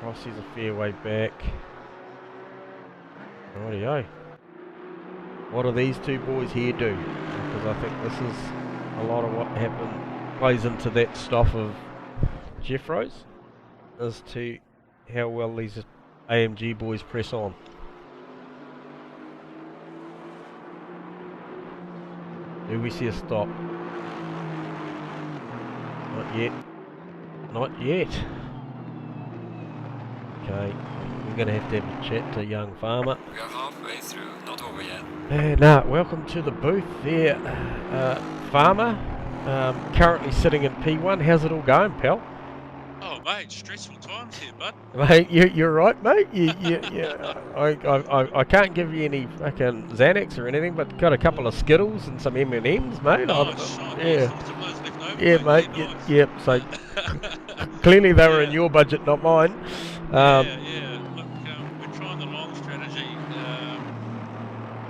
S1: crosses a fair way back. Rightio. What do these two boys here do? Because I think this is a lot of what happened, plays into that stop of Jeffro's, as to how well these AMG boys press on. Do we see a stop? Not yet. Not yet. Okay, we're going to have a chat to young Farmer.
S7: We are halfway through, not over yet.
S1: And welcome to the booth there, Farmer. Currently sitting in P1. How's it all going, pal?
S8: Oh, mate, stressful times here, bud.
S1: Mate, you're right, mate. I can't give you any fucking Xanax or anything, but got a couple of Skittles and some M&Ms, mate.
S8: Nice shot. Yeah,
S1: Yeah,
S8: still some of those left over,
S1: yeah,
S8: mate.
S1: mate.
S8: Yeah, nice.
S1: Yep. So clearly they were in
S8: Yeah.
S1: your budget, not mine.
S8: Yeah. Look, we're trying the long strategy,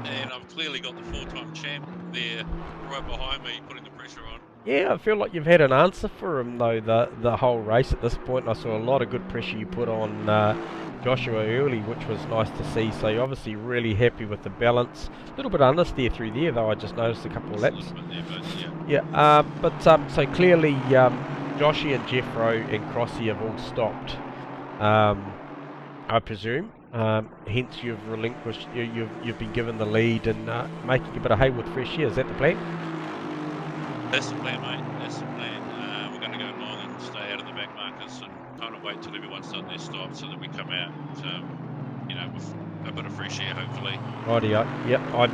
S8: and I've clearly got the 4-time champ there right behind me, putting the pressure on.
S1: Yeah, I feel like you've had an answer for him though the whole race at this point. I saw a lot of good pressure you put on Joshua early, which was nice to see. So you're obviously really happy with the balance. A little bit understeer through there though. I just noticed a couple of laps.
S8: Just a little bit there, but
S1: Yeah, but so clearly Joshy and Jeffro and Crossy have all stopped, I presume. Hence you've relinquished, you've been given the lead and making a bit of hay with fresh air. Is that the plan?
S8: That's the plan, mate. That's the plan. We're going to go long and stay out of the back markers and kind of wait till everyone's done their stop so that we come out, with a bit of fresh air, hopefully.
S1: Rightio. Yep. I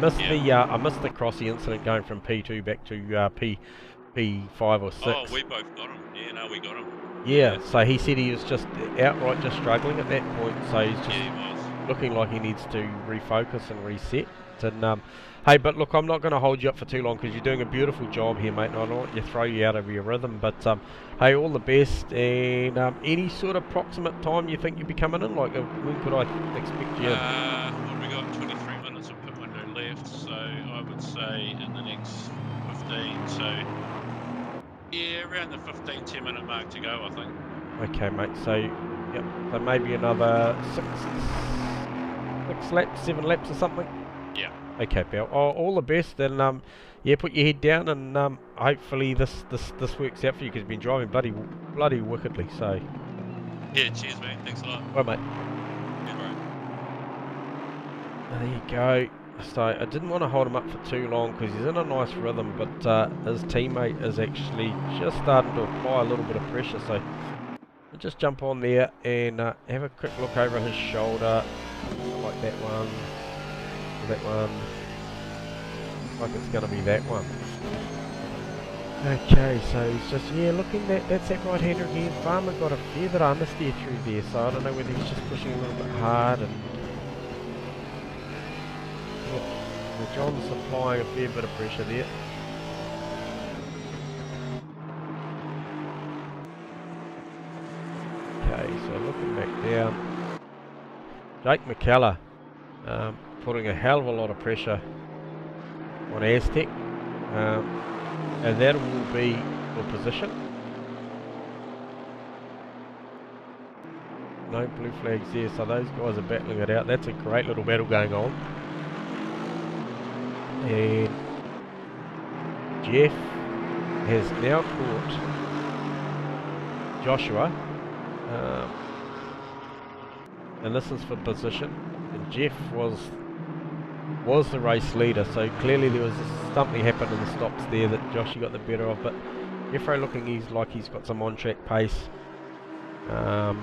S1: missed the Crossy incident going from P2 back to P5 or 6.
S8: Oh, we both got him. Yeah, no, we got him.
S1: Yeah. So he said he was just outright just struggling at that point. So he's just
S8: Yeah, he was.
S1: looking like he needs to refocus and reset. And hey, but look, I'm not going to hold you up for too long because you're doing a beautiful job here, mate. And I don't want to throw you out of your rhythm, but hey, all the best. And any sort of approximate time you think you'll be coming in? Like, when could I expect you?
S8: What have we got? 23 minutes of pit window left, so I would say in the next 15. So yeah, around the 10 minute mark to go, I think.
S1: Okay, mate. So yep, so maybe another 7 laps or something.
S8: Yeah.
S1: Okay, pal. Oh, all the best, and yeah, put your head down, and hopefully this works out for you because you've been driving bloody wickedly. So.
S8: Yeah. Cheers, man. Thanks a lot.
S1: Right, mate.
S8: Yeah, bro.
S1: There you go. So I didn't want to hold him up for too long because he's in a nice rhythm, but his teammate is actually just starting to apply a little bit of pressure. So I'll just jump on there and have a quick look over his shoulder. I like that one. That one. Looks like it's going to be that one. Okay, so he's just, looking, that's that right hander again. Farmer got a fair bit of understeer through there, so I don't know whether he's just pushing a little bit hard and John's applying a fair bit of pressure there. Okay, so looking back down, Jake McKellar putting a hell of a lot of pressure on Aztec, and that will be for position. No blue flags there, so those guys are battling it out. That's a great little battle going on. And Jeff has now caught Joshua, and this is for position. And Jeff was the race leader, so clearly there was something happened in the stops there that Joshy got the better of. But Jeffro looking like he's got some on-track pace. The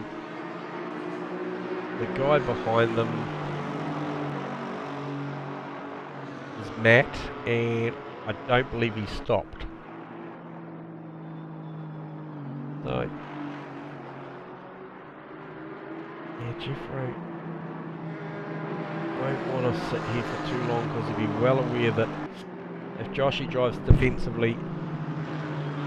S1: guy behind them is Matt, and I don't believe he stopped. So, yeah, Jeffro won't want to sit here for too long because he'll be well aware that if Joshy drives defensively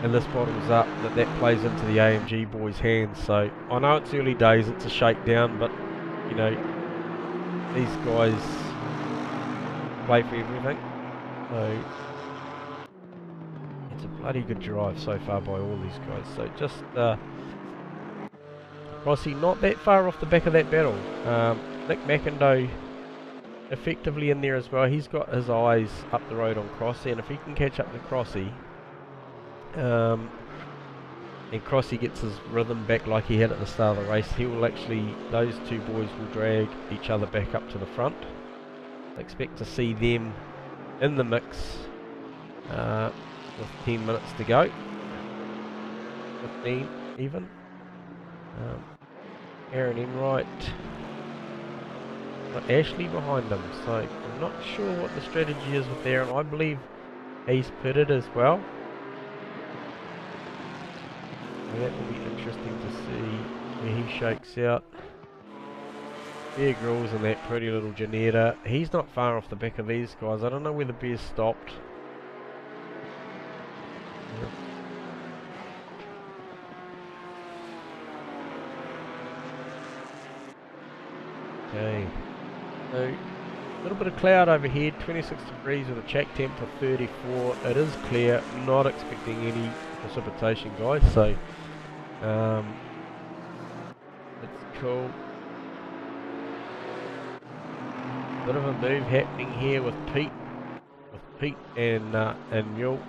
S1: and this bottles up, that plays into the AMG boys' hands. So I know it's early days, it's a shakedown, but you know, these guys play for everything. So it's a bloody good drive so far by all these guys. So just Rossi not that far off the back of that battle. Nick McIndoe effectively in there as well. He's got his eyes up the road on Crossy, and if he can catch up to Crossy, and Crossy gets his rhythm back like he had at the start of the race, he will actually, those two boys will drag each other back up to the front. I expect to see them in the mix with 10 minutes to go, 15 even. Aaron Enright, got Ashley behind him, so I'm not sure what the strategy is with Aaron. I believe he's pitted as well. So that will be interesting to see where he shakes out. Bear Grylls and that pretty little Janetta. He's not far off the back of these guys. I don't know where the Bear's stopped. Okay. So, a little bit of cloud overhead, 26 degrees with a check temp for 34. It is clear, not expecting any precipitation, guys. So, it's cool. Bit of a move happening here with Pete and Mule.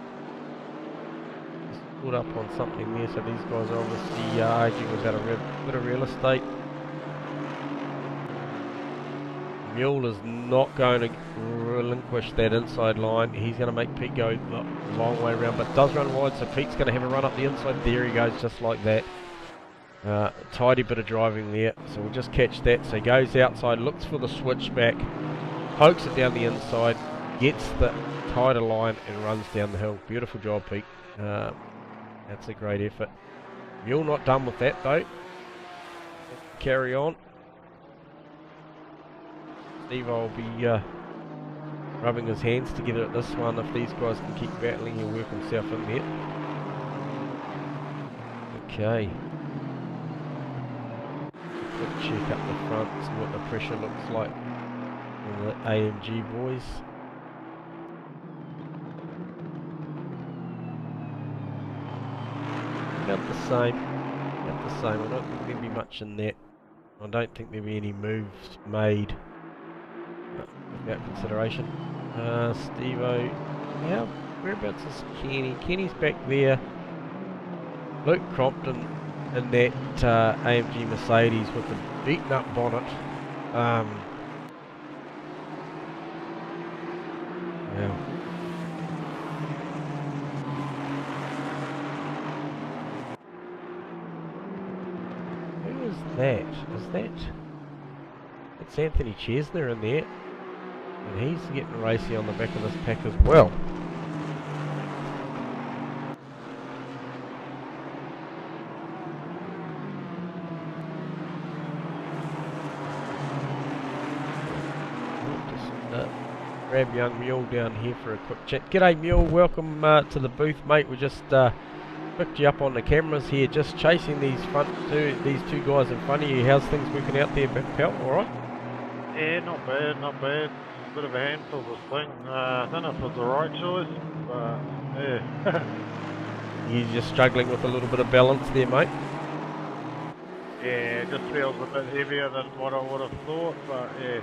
S1: Just pulled up on something there, so these guys are obviously arguing about a bit of real estate. Mule is not going to relinquish that inside line. He's going to make Pete go the long way around, but does run wide, so Pete's going to have a run up the inside. There he goes, just like that. Tidy bit of driving there, so we'll just catch that. So he goes outside, looks for the switchback, pokes it down the inside, gets the tighter line and runs down the hill. Beautiful job, Pete. That's a great effort. Mule not done with that though. Carry on. Steve will be rubbing his hands together at this one. If these guys can keep battling, he'll work himself in there. Okay. Quick check up the front, see what the pressure looks like on the AMG boys. About the same. About the same. I don't think there'll be much in that. I don't think there'll be any moves made without consideration. Steve-O, whereabouts is Kenny? Kenny's back there. Luke Crompton in that AMG Mercedes with the beaten up bonnet. Yeah. Who is that? Is that? It's Anthony Chesner in there. And he's getting racy on the back of this pack as well. Grab young Mule down here for a quick chat. G'day Mule, welcome to the booth, mate. We just picked you up on the cameras here, just chasing these two guys in front of you. How's things working out there, Big Pal? All right?
S9: Yeah, not bad, not bad. Bit of a handful this thing. I don't know if it's the right choice, but yeah.
S1: You're just struggling with a little bit of balance there, mate.
S9: Yeah, it just feels a bit heavier than what I would have thought, but yeah.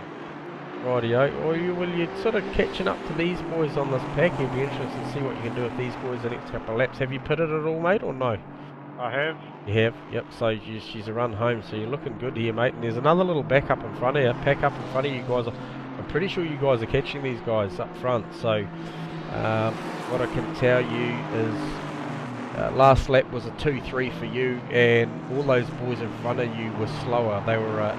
S1: Rightio. Or you sort of catching up to these boys on this pack? You'll be interested to see what you can do with these boys the next couple of laps. Have you pitted at all, mate, or no?
S9: I have.
S1: You have? Yep, so she's a run home, so you're looking good here, mate. And there's another little back up in front of you, pack up in front of you guys. I'm pretty sure you guys are catching these guys up front, so what I can tell you is last lap was a 2-3 for you, and all those boys in front of you were slower. They were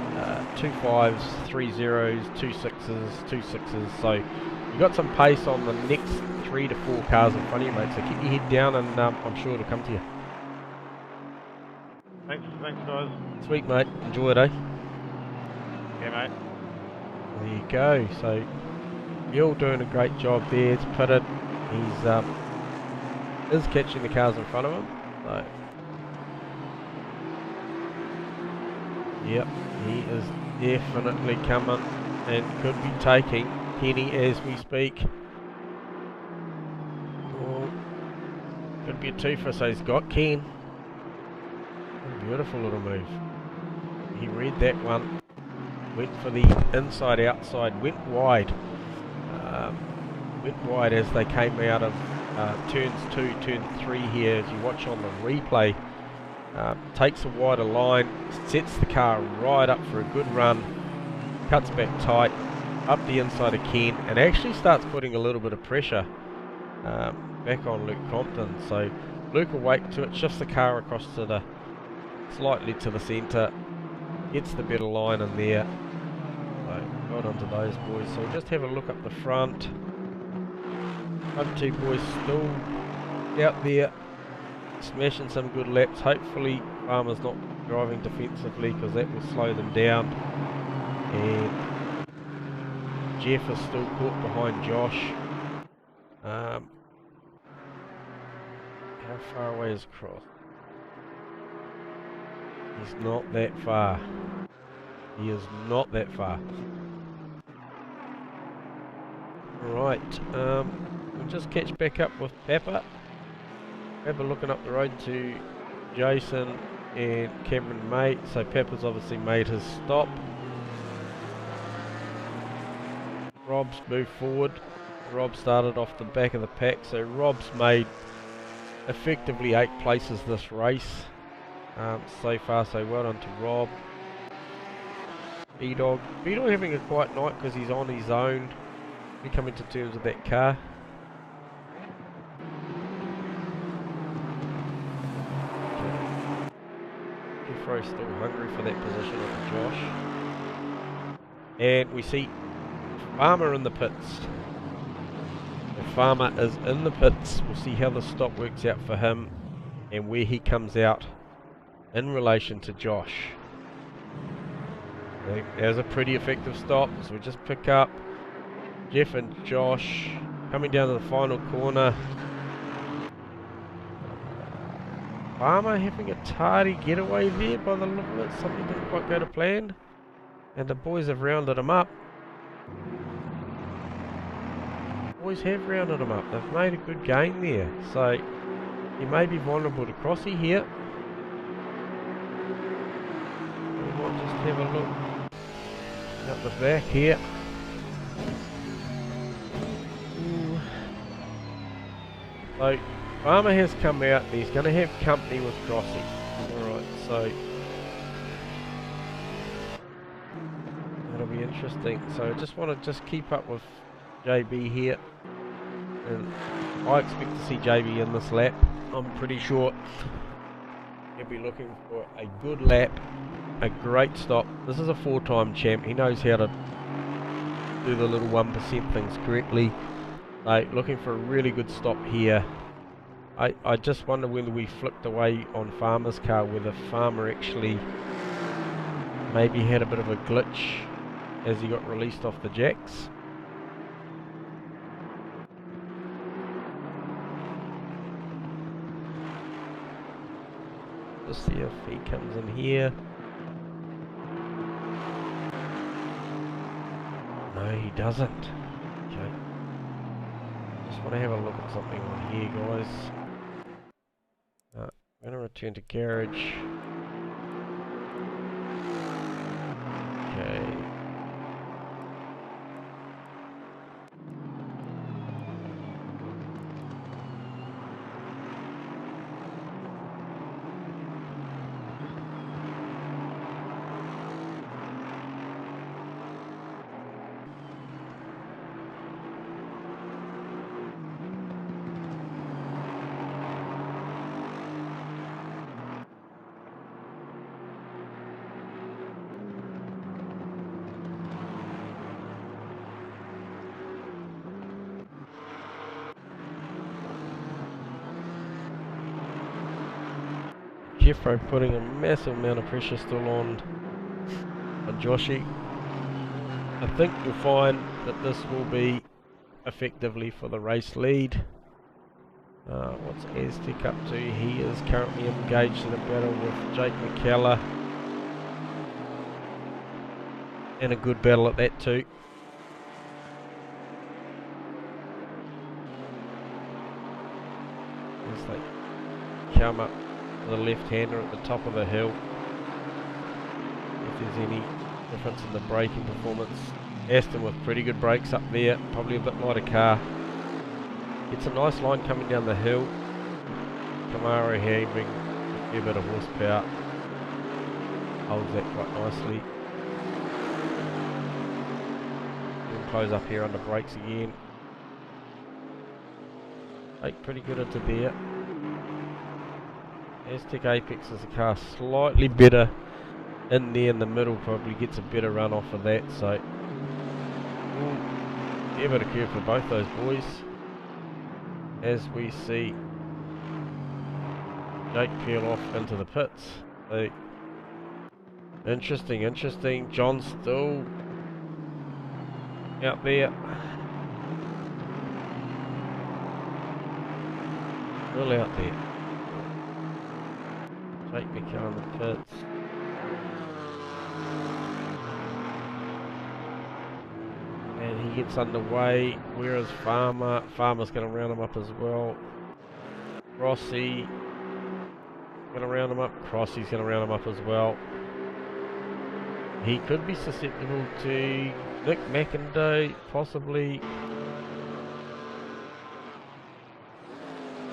S1: 2 5s, 3 0s, 2 6s, 2 6s, so you got some pace on the next 3 to 4 cars in front of you, mate, so keep your head down, and I'm sure it'll come to you.
S9: Thanks guys.
S1: Sweet, mate. Enjoy it, eh?
S9: Yeah, mate.
S1: There you go. So you're doing a great job there. It's pitted. He's is catching the cars in front of him. So yep, he is definitely coming and could be taking Kenny as we speak. Oh, could be a twofer, so he's got Ken. Beautiful little move. He read that one. Went for the inside outside. Went wide. Went wide as they came out of turns 2, turn 3 here. As you watch on the replay, takes a wider line, sets the car right up for a good run, cuts back tight, up the inside of Ken, and actually starts putting a little bit of pressure back on Luke Compton. So Luke will wait to it, shifts the car across to the slightly to the centre, gets the better line in there. So well done to those boys. So just have a look up the front. Other two boys still out there smashing some good laps. Hopefully Farmer's not driving defensively because that will slow them down. And Jeff is still caught behind Josh. How far away is Cross? He's not that far. He is not that far. Right, we'll just catch back up with Pepper. Pepper looking up the road to Jason and Cameron May. So Pepper's obviously made his stop. Rob's moved forward. Rob started off the back of the pack, so Rob's made effectively 8 places this race. So far, so well done to Rob. B-Dog having a quiet night because he's on his own. We come into terms with that car. Jeffro's still hungry for that position with Josh. And we see Farmer in the pits. The Farmer is in the pits. We'll see how the stop works out for him and where he comes out in relation to Josh. I think there's a pretty effective stop, so we just pick up Jeff and Josh coming down to the final corner. Farmer having a tardy getaway there by the look of it. Something didn't quite go to plan. And the boys have rounded him up. Boys have rounded him up. They've made a good gain there. So he may be vulnerable to Crossy here. We might just have a look up the back here. So Farmer has come out and he's going to have company with Crossy. Alright, so that'll be interesting. So I just want to just keep up with JB here. And I expect to see JB in this lap. I'm pretty sure he'll be looking for a good lap, a great stop. This is a 4-time champ. He knows how to do the little 1% things correctly. Looking for a really good stop here. I just wonder whether we flipped away on Farmer's car, whether Farmer actually maybe had a bit of a glitch as he got released off the jacks. Let's see if he comes in here. No, he doesn't. Okay. Just want to have a look at something on here, guys. I'm going to return to garage. Okay. Jeffro putting a massive amount of pressure still on Joshy. I think you'll find that this will be effectively for the race lead. What's Aztec up to? He is currently engaged in a battle with Jake McKellar. And a good battle at that too. As they come up the left-hander at the top of the hill. If there's any difference in the braking performance. Aston with pretty good brakes up there, probably a bit lighter car. It's a nice line coming down the hill. Camaro having a fair bit of horsepower. Holds that quite nicely. We'll close up here under brakes again. Pretty good into there. Aztec Apex is a car slightly better in there in the middle, probably gets a better run off of that, so fair bit of curve for both those boys. As we see Jake peel off into the pits. So, interesting, interesting. John's still out there. Still out there. Jake McKell in the pits. And he gets underway. Where is Farmer? Farmer's going to round him up as well. Rossi going to round him up. Crossy's going to round him up as well. He could be susceptible to Nick McIndoe, possibly.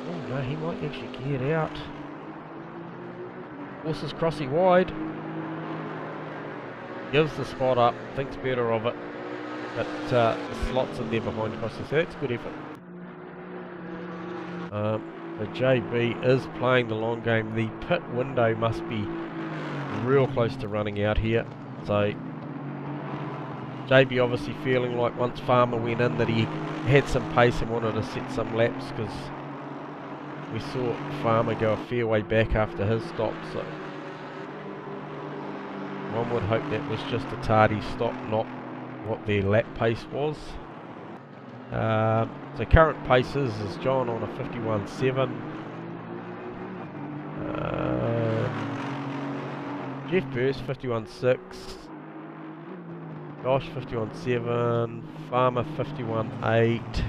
S1: Oh no, he might actually get out. Forces Crossy wide. Gives the spot up, thinks better of it. But slots in there behind Crossy, so that's good effort. So JB is playing the long game. The pit window must be real close to running out here. So JB obviously feeling like once Farmer went in that he had some pace and wanted to set some laps, because we saw Farmer go a fair way back after his stop. So one would hope that was just a tardy stop, not what their lap pace was. So current paces is John on a 51.7. Jeff Burst 51.6. Josh 51.7. Farmer 51.8.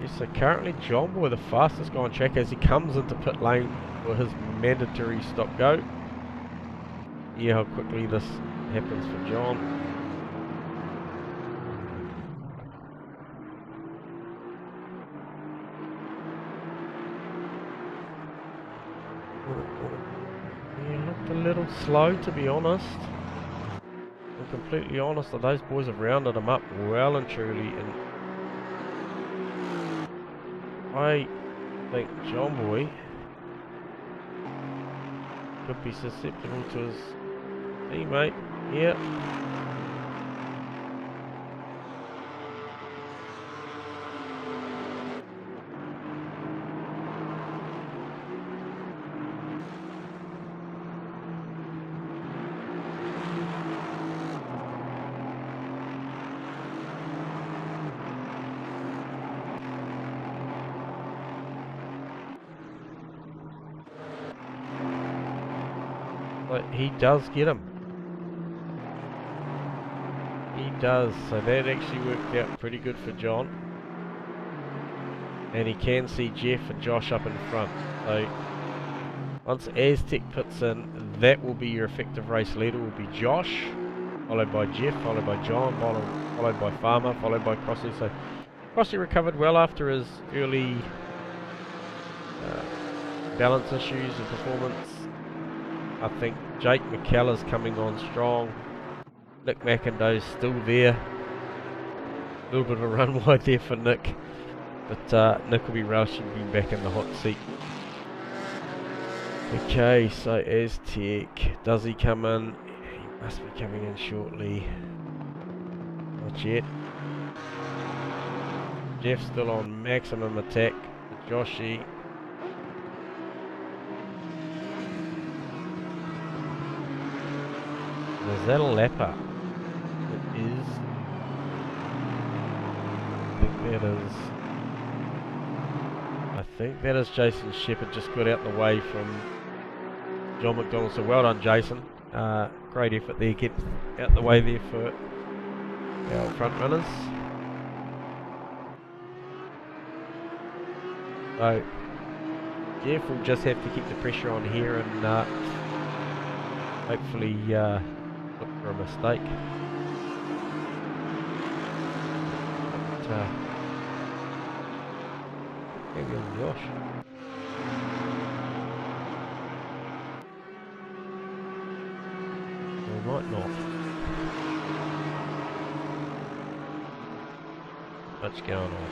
S1: Yes, so currently John Boy the fastest guy on track as he comes into pit lane for his mandatory stop go. Yeah, how quickly this happens for John. Yeah, looked a little slow, to be honest. I'm completely honest, that those boys have rounded him up well and truly, and I think John Boy could be susceptible to his teammate. Yeah. But he does get him. He does, so that actually worked out pretty good for John. And he can see Jeff and Josh up in front. So once Aztec puts in, that will be your effective race leader, will be Josh, followed by Jeff, followed by John, followed by Farmer, followed by Crossy. So Crossy recovered well after his early balance issues and performance. I think Jake McKellar's coming on strong. Nick McIndoe's still there. A little bit of a run wide there for Nick. But Nick will be rushing back in the hot seat. Okay, so Aztec, does he come in? He must be coming in shortly. Not yet. Jeff's still on maximum attack. Joshy. Is that a lapper? It is. I think that is Jason Shepherd, just got out the way from John McDonald. So well done, Jason. Great effort there, get out the way there for our front runners. So Jeff will just have to keep the pressure on here and hopefully look for a mistake. But, maybe on Josh. Or might not. Much going on.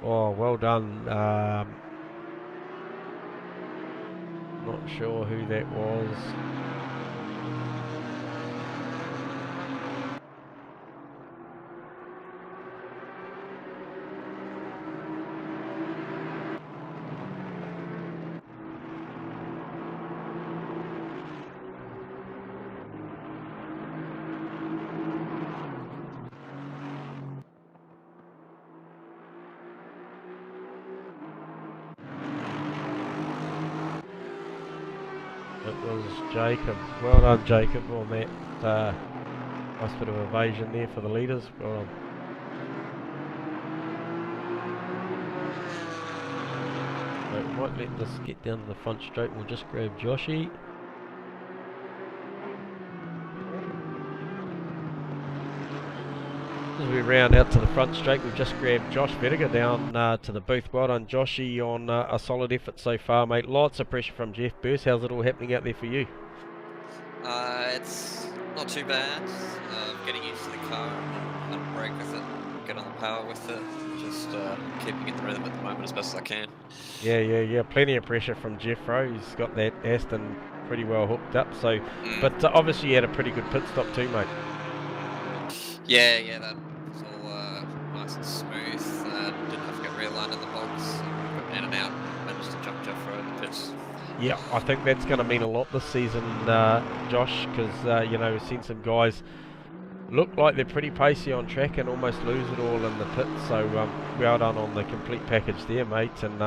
S1: Oh, well done. Not sure who that was. is Jacob. Well done, Jacob, on that nice bit of evasion there for the leaders. Well done. So we might let this get down to the front straight. We'll just grab Joshy. As we round out to the front straight, we've just grabbed Josh Vettiger down to the booth. Well done, Joshy, on a solid effort so far, mate. Lots of pressure from Jeff Burse. How's it all happening out there for you?
S7: It's not too bad. Getting used to the car and brake with it, get on the power with it, just keeping it the rhythm at the moment as best as I can.
S1: Yeah. Plenty of pressure from Jeffro. He's got that Aston pretty well hooked up. So, but obviously you had a pretty good pit stop too, mate.
S7: Yeah, that was all nice and smooth. Didn't have to get realigned in the box. In and out. Managed to jump Jeffro in the pits.
S1: Yeah, I think that's going to mean a lot this season, Josh, because you know, we've seen some guys look like they're pretty pacey on track and almost lose it all in the pit. So well done on the complete package there, mate. And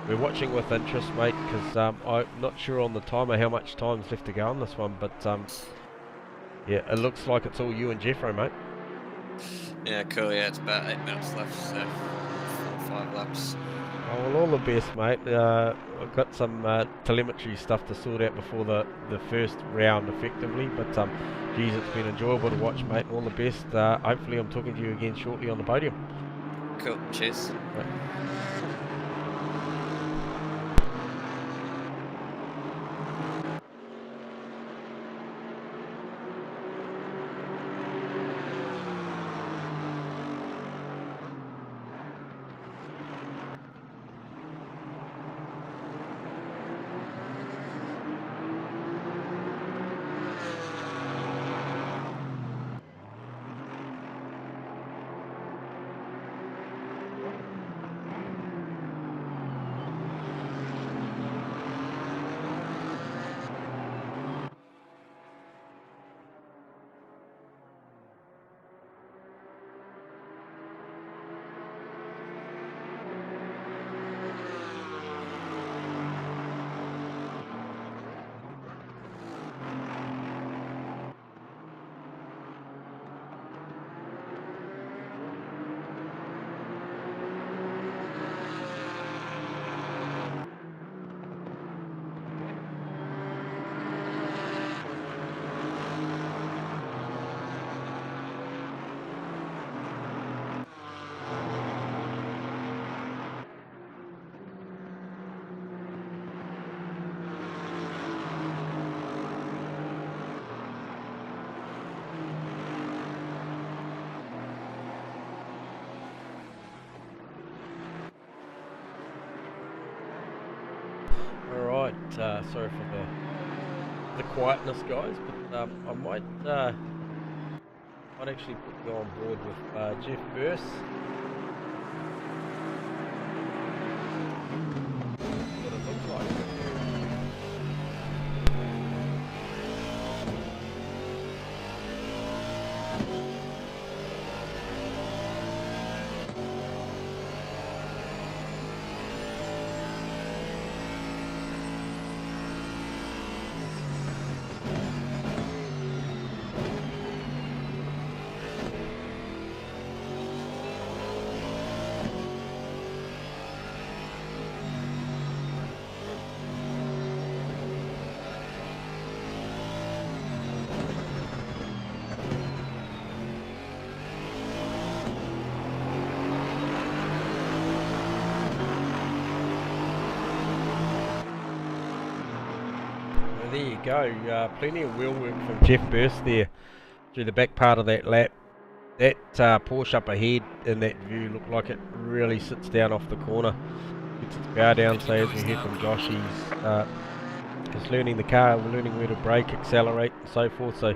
S1: we're watching with interest, mate, because I'm not sure on the timer how much time's left to go on this one, but yeah, it looks like it's all you and Jeffro, mate.
S7: Yeah, cool. Yeah, it's about 8 minutes left, so 4 or 5 laps.
S1: Oh, well, all the best, mate. I've got some telemetry stuff to sort out before the first round, effectively. But, geez, it's been enjoyable to watch, mate. All the best. Hopefully I'm talking to you again shortly on the podium.
S7: Cool. Cheers.
S1: Right. Alright, sorry for the quietness, guys, but I might actually put you on board with Jeff Burse. What it looks like. There you go, plenty of wheel work from Jeff Burse there through the back part of that lap. That Porsche up ahead in that view looked like it really sits down off the corner, gets its power down. So as we hear from Josh, he's learning the car, learning where to brake, accelerate and so forth. So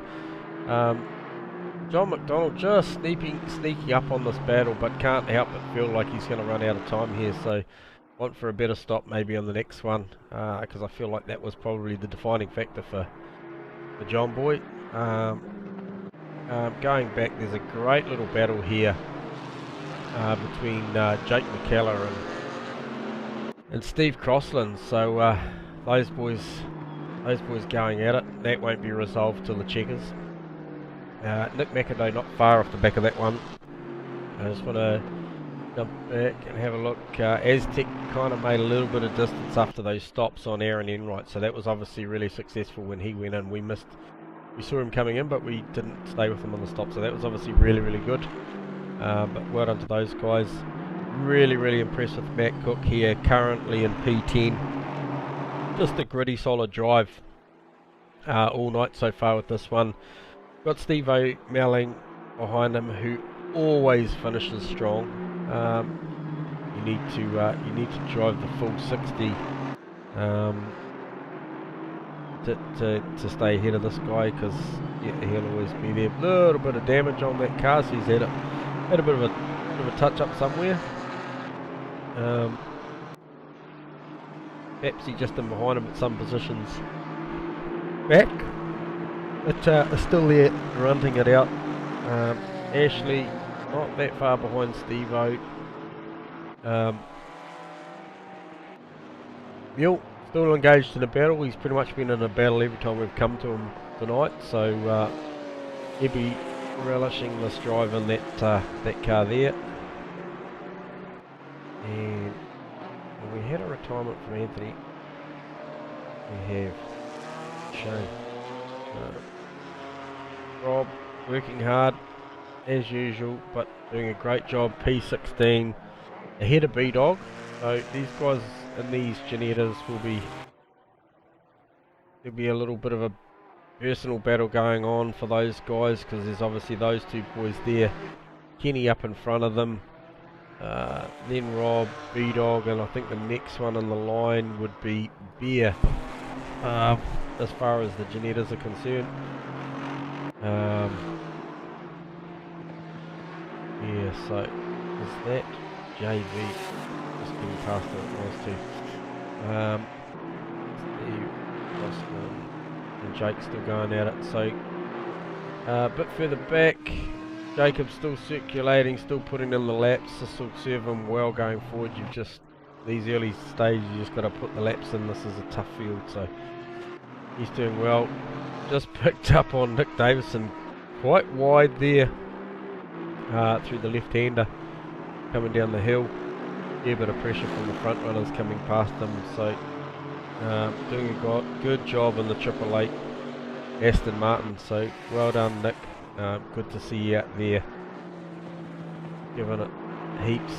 S1: John McDonald just sneaking up on this battle, but can't help but feel like he's going to run out of time here. So want for a better stop maybe on the next one, because I feel like that was probably the defining factor for John Boy. Going back, there's a great little battle here between Jake McKellar and Steve Crossland. So those boys those boys going at it. That won't be resolved till the checkers. Nick McIndoe not far off the back of that one. I just want to jump back and have a look. Aztec kind of made a little bit of distance after those stops on Aaron Enright, so that was obviously really successful when he went in. We saw him coming in, but we didn't stay with him on the stop, so that was obviously really, really good. But well done to those guys. Really impressed with Matt Cook here, currently in P10. Just a gritty, solid drive all night so far with this one. Got Steve-O Melling behind him, who always finishes strong. You need to drive the full 60 to stay ahead of this guy, because he'll always be there. A little bit of damage on that car, so he's had a bit of a touch up somewhere. Pepsi just in behind him at some positions back, but still there running it out. Ashley not that far behind Steve-O. Mule still engaged in a battle. He's pretty much been in a battle every time we've come to him tonight, so he'll be relishing this drive in that car there. And we had a retirement from Anthony. We have Shane. Rob working hard as usual, but doing a great job. P16 ahead of B-Dog. So these guys in these Janettas there'll be a little bit of a personal battle going on for those guys, because there's obviously those two boys there. Kenny up in front of them. Then Rob, B-Dog, and I think the next one on the line would be Bear, as far as the Janettas are concerned. Yeah, so is that JV just getting past it was too. Steve, Austin, and Jake's still going at it. So a bit further back, Jacob's still circulating, still putting in the laps. This will serve him well going forward. These early stages, you just got to put the laps in. This is a tough field, so he's doing well. Just picked up on Nick Davison quite wide there through the left-hander coming down the hill. Yeah, a bit of pressure from the front runners coming past him, so doing a good job in the 888 Aston Martin, so well done Nick. Good to see you out there giving it heaps.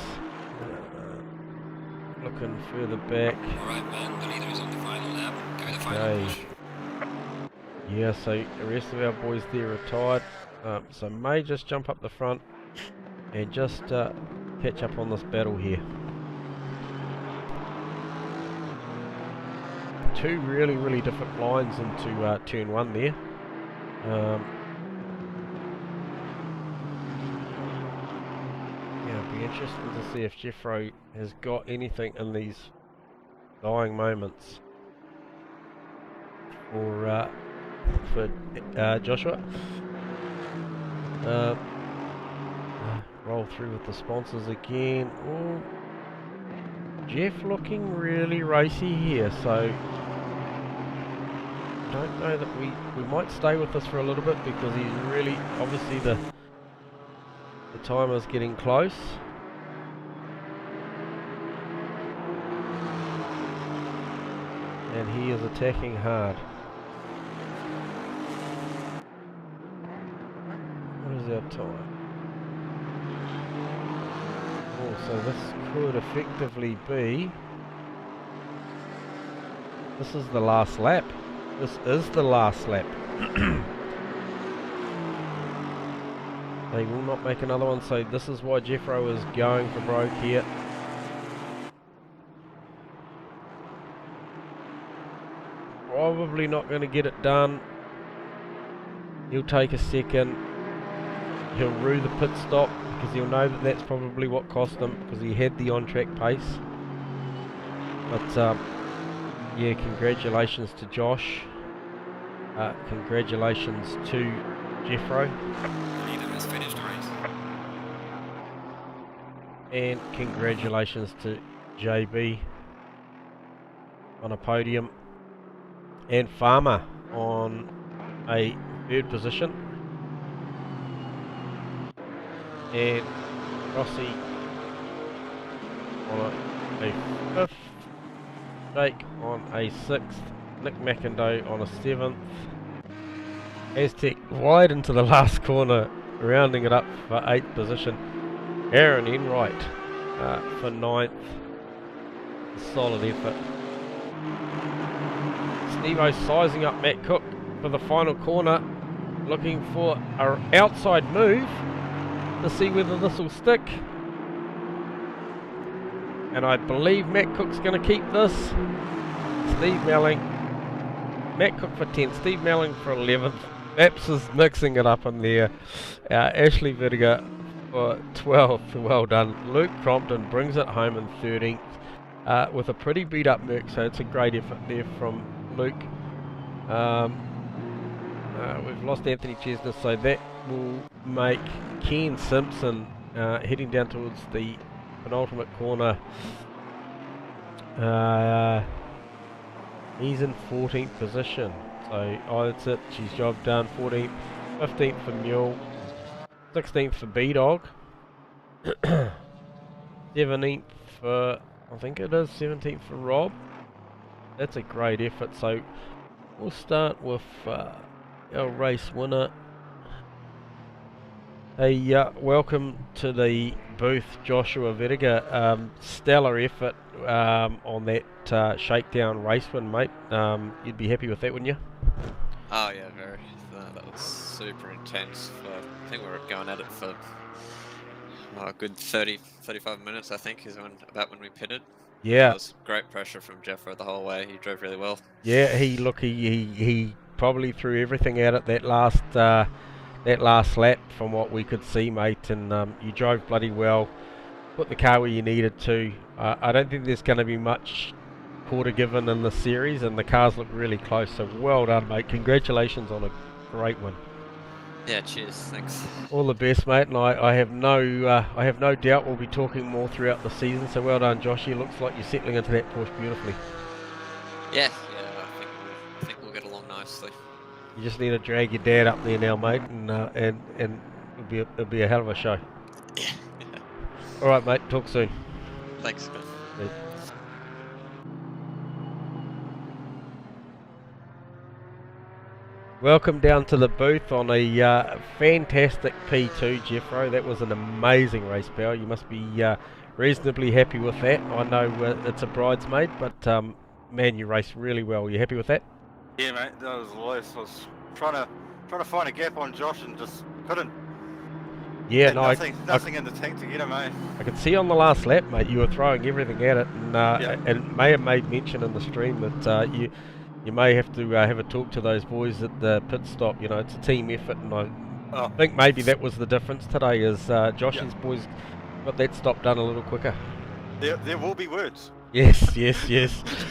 S1: Looking further back.
S10: Alright man, the leader is on the final lap. Go to the final
S1: Okay.
S10: push.
S1: Yeah, so the rest of our boys there retired. So may just jump up the front and just catch up on this battle here. Two really different lines into turn one there. Yeah, it'll be interesting to see if Jeffro has got anything in these dying moments for Joshua. Roll through with the sponsors again. Oh, Jeff looking really racy here, so don't know that we might stay with this for a little bit, because he's really obviously the timer's getting close. And he is attacking hard. What is our time? Oh, so this could effectively be... This is the last lap. This is the last lap. They will not make another one, so this is why Jeffro is going for broke here. Probably not going to get it done. He'll take a second. He'll rue the pit stop, because he'll know that that's probably what cost him, because he had the on-track pace. But yeah, congratulations to Josh. Congratulations to Jeffro.
S10: Leader has finished the race.
S1: And congratulations to JB on a podium. and Farmer on a 3rd position, and Rossi on a 5th, Jake on a 6th, Nick McIndoe on a 7th, Aztec wide into the last corner, rounding it up for 8th position, Aaron Enright for 9th, solid effort. Steve-O sizing up Matt Cook for the final corner, looking for an outside move to see whether this will stick. And I believe Matt Cook's going to keep this. Steve Melling, Matt Cook for 10th, Steve Melling for 11th. Maps is mixing it up in there. Ashley Vidiger for 12th, well done. Luke Crompton brings it home in 13th with a pretty beat up Merc, so it's a great effort there from Luke. We've lost Anthony Chesner, so that will make Ken Simpson heading down towards the penultimate corner. He's in 14th position, so that's it, she's job done. 14th, 15th for Mule, 16th for B-Dog, 17th for, I think it is 17th for Rob. That's a great effort, so we'll start with our race winner. Hey, welcome to the booth, Joshua Vidiger. Stellar effort on that Shakedown race win, mate. You'd be happy with that, wouldn't you?
S7: Oh yeah, very. That was super intense. I think we were going at it for a good 35 minutes, I think, is about when we pitted.
S1: Yeah.
S7: It was great pressure from Jeffro the whole way. He drove really well.
S1: Yeah, he probably threw everything out at that last lap from what we could see, mate, and you drove bloody well, put the car where you needed to. I don't think there's going to be much quarter given in the series, and the cars look really close, so well done, mate. Congratulations on a great one.
S7: Yeah, cheers, thanks.
S1: All the best, mate, and I have no doubt we'll be talking more throughout the season, so well done, Josh. It looks like you're settling into that Porsche beautifully.
S7: Yeah, I think we'll get along nicely.
S1: You just need to drag your dad up there now, mate, and it'll be a hell of a show.
S7: Yeah.
S1: All right, mate. Talk soon.
S7: Thanks, man.
S1: Yeah. Welcome down to the booth on a fantastic P2, Jeffro. That was an amazing race, pal. You must be reasonably happy with that. I know it's a bridesmaid, but man, you raced really well. You happy with that?
S11: Yeah, mate, that was loose. I was trying to find a gap on Josh and just couldn't.
S1: Yeah, no,
S11: nothing in the tank to get him, mate.
S1: I could see on the last lap, mate, you were throwing everything at it, and may have made mention in the stream that you may have to have a talk to those boys at the pit stop. You know, it's a team effort, and I think maybe that was the difference today, is Josh's boys got that stop done a little quicker.
S11: There will be words.
S1: Yes.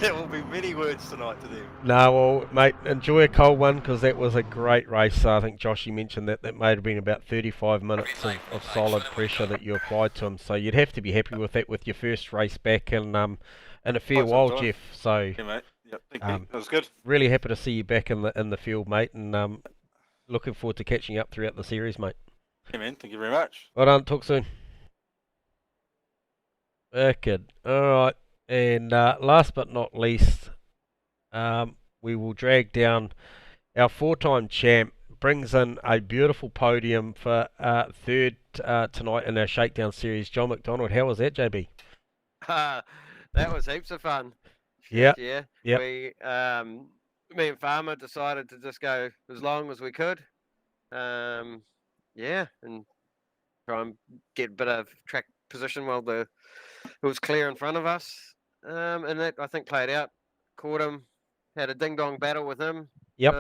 S11: There will be many words tonight to them.
S1: No, well, mate, enjoy a cold one, because that was a great race. I think Joshy mentioned that may have been about 35 minutes of solid pressure that you applied to him. So you'd have to be happy with that with your first race back in a fair while, Jeff. So
S11: yeah, mate. Yep, thank you. That was good.
S1: Really happy to see you back in the field, mate, and looking forward to catching up throughout the series, mate.
S11: Yeah, man. Thank you very much.
S1: Well done. Talk soon. Wicked. All right. And last but not least, we will drag down our 4-time champ, brings in a beautiful podium for third tonight in our Shakedown series. John McDonald, how was that, JB?
S3: That was heaps of fun.
S1: Yeah.
S3: We, me and Farmer decided to just go as long as we could. And try and get a bit of track position while it was clear in front of us. And that, I think, played out. Caught him, had a ding-dong battle with him.
S1: Yep.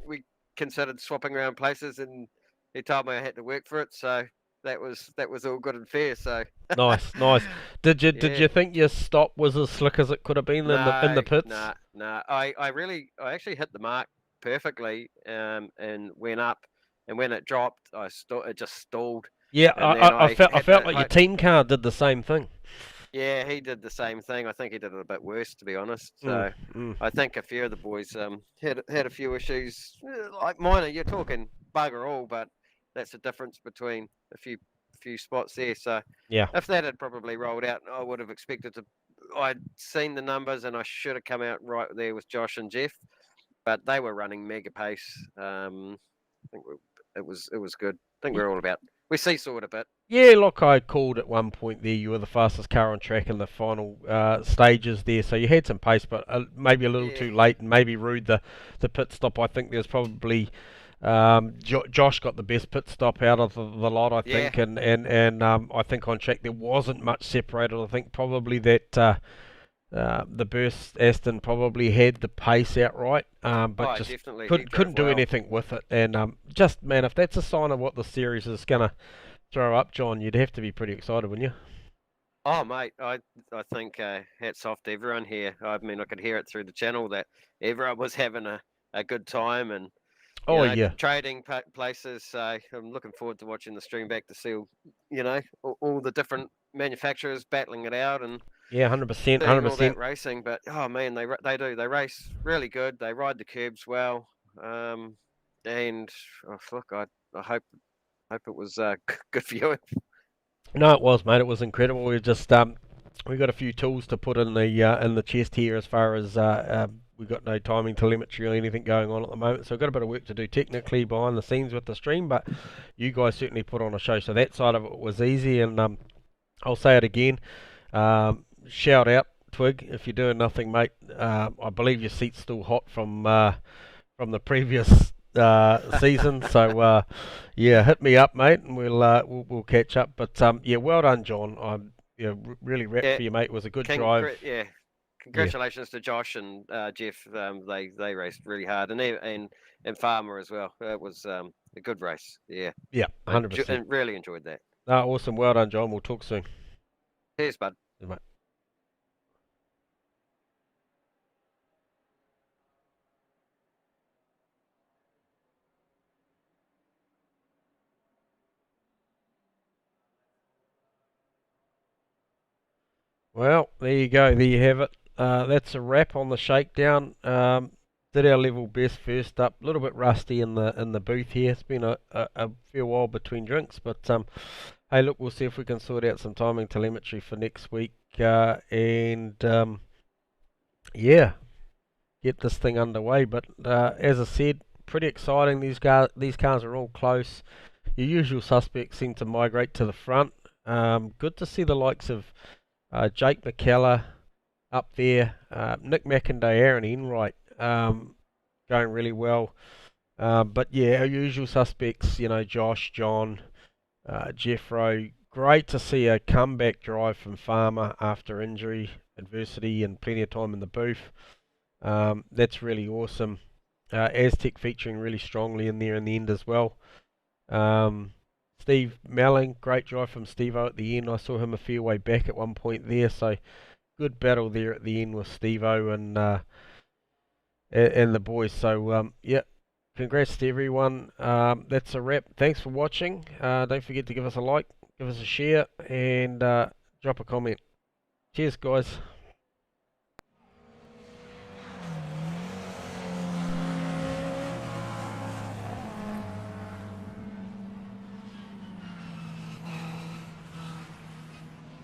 S3: We considered swapping around places, and he told me I had to work for it, so that was all good and fair. So
S1: nice. Did you think your stop was as slick as it could have been in the pits?
S3: No. I actually hit the mark perfectly, and went up, and when it dropped, it just stalled.
S1: Yeah, I felt like your team car did the same thing.
S3: Yeah, he did the same thing. I think he did it a bit worse, to be honest. So I think a few of the boys had a few issues, like minor. You're talking bugger all, but that's the difference between a few spots there. So
S1: Yeah.
S3: if that had probably rolled out, I would have expected to. I'd seen the numbers, and I should have come out right there with Josh and Jeff, but they were running mega pace. I think it was good. I think we're all about. We seesawed a bit.
S1: Yeah, like I called at one point there, you were the fastest car on track in the final stages there, so you had some pace, but maybe a little too late, and maybe rude the pit stop. I think there's probably Josh got the best pit stop out of the lot, I think, and I think on track there wasn't much separated. I think probably that the burst Aston probably had the pace outright, but just couldn't do anything with it. And just man, if that's a sign of what the series is gonna throw up, John, you'd have to be pretty excited, wouldn't you?
S3: Oh, mate, I think hats off to everyone here. I mean, I could hear it through the channel that everyone was having a good time and trading places. So I'm looking forward to watching the stream back to see, all the different manufacturers battling it out and
S1: 100%,
S3: all
S1: 100%.
S3: that racing. But oh man, they race really good. They ride the curbs well, and look, I hope it was good viewing.
S1: No, it was, mate. It was incredible. We just we got a few tools to put in the chest here, as far as we've got no timing telemetry or anything going on at the moment. So we've got a bit of work to do technically behind the scenes with the stream, but you guys certainly put on a show. So that side of it was easy, and I'll say it again. Shout out, Twig, if you're doing nothing, mate. I believe your seat's still hot from the previous season, so yeah, hit me up, mate, and we'll catch up. But yeah, well done, John. I'm really wrapped for you, mate. It was a good drive.
S3: Yeah, congratulations to Josh and Jeff. They raced really hard, and Farmer as well. It was a good race. Yeah,
S1: 100%.
S3: And really enjoyed that.
S1: Awesome, well done, John. We'll talk soon.
S3: Cheers, bud.
S1: Yeah, mate. Well, there you go. There you have it. That's a wrap on the shakedown. Did our level best first up. A little bit rusty in the booth here. It's been a fair while between drinks, but hey, look, we'll see if we can sort out some timing telemetry for next week, and yeah, get this thing underway. But as I said, pretty exciting. These cars are all close. Your usual suspects seem to migrate to the front. Good to see the likes of Jake McKellar up there, Nick McInday, Aaron Enright, going really well. But yeah, our usual suspects, Josh, John, Jeffro. Great to see a comeback drive from Farmer after injury, adversity, and plenty of time in the booth. That's really awesome. Aztec featuring really strongly in there in the end as well. Steve Melling, great drive from Steve-O at the end. I saw him a fair way back at one point there, so good battle there at the end with Steve-O and the boys. So yeah, congrats to everyone. That's a wrap. Thanks for watching. Don't forget to give us a like, give us a share, and drop a comment. Cheers, guys.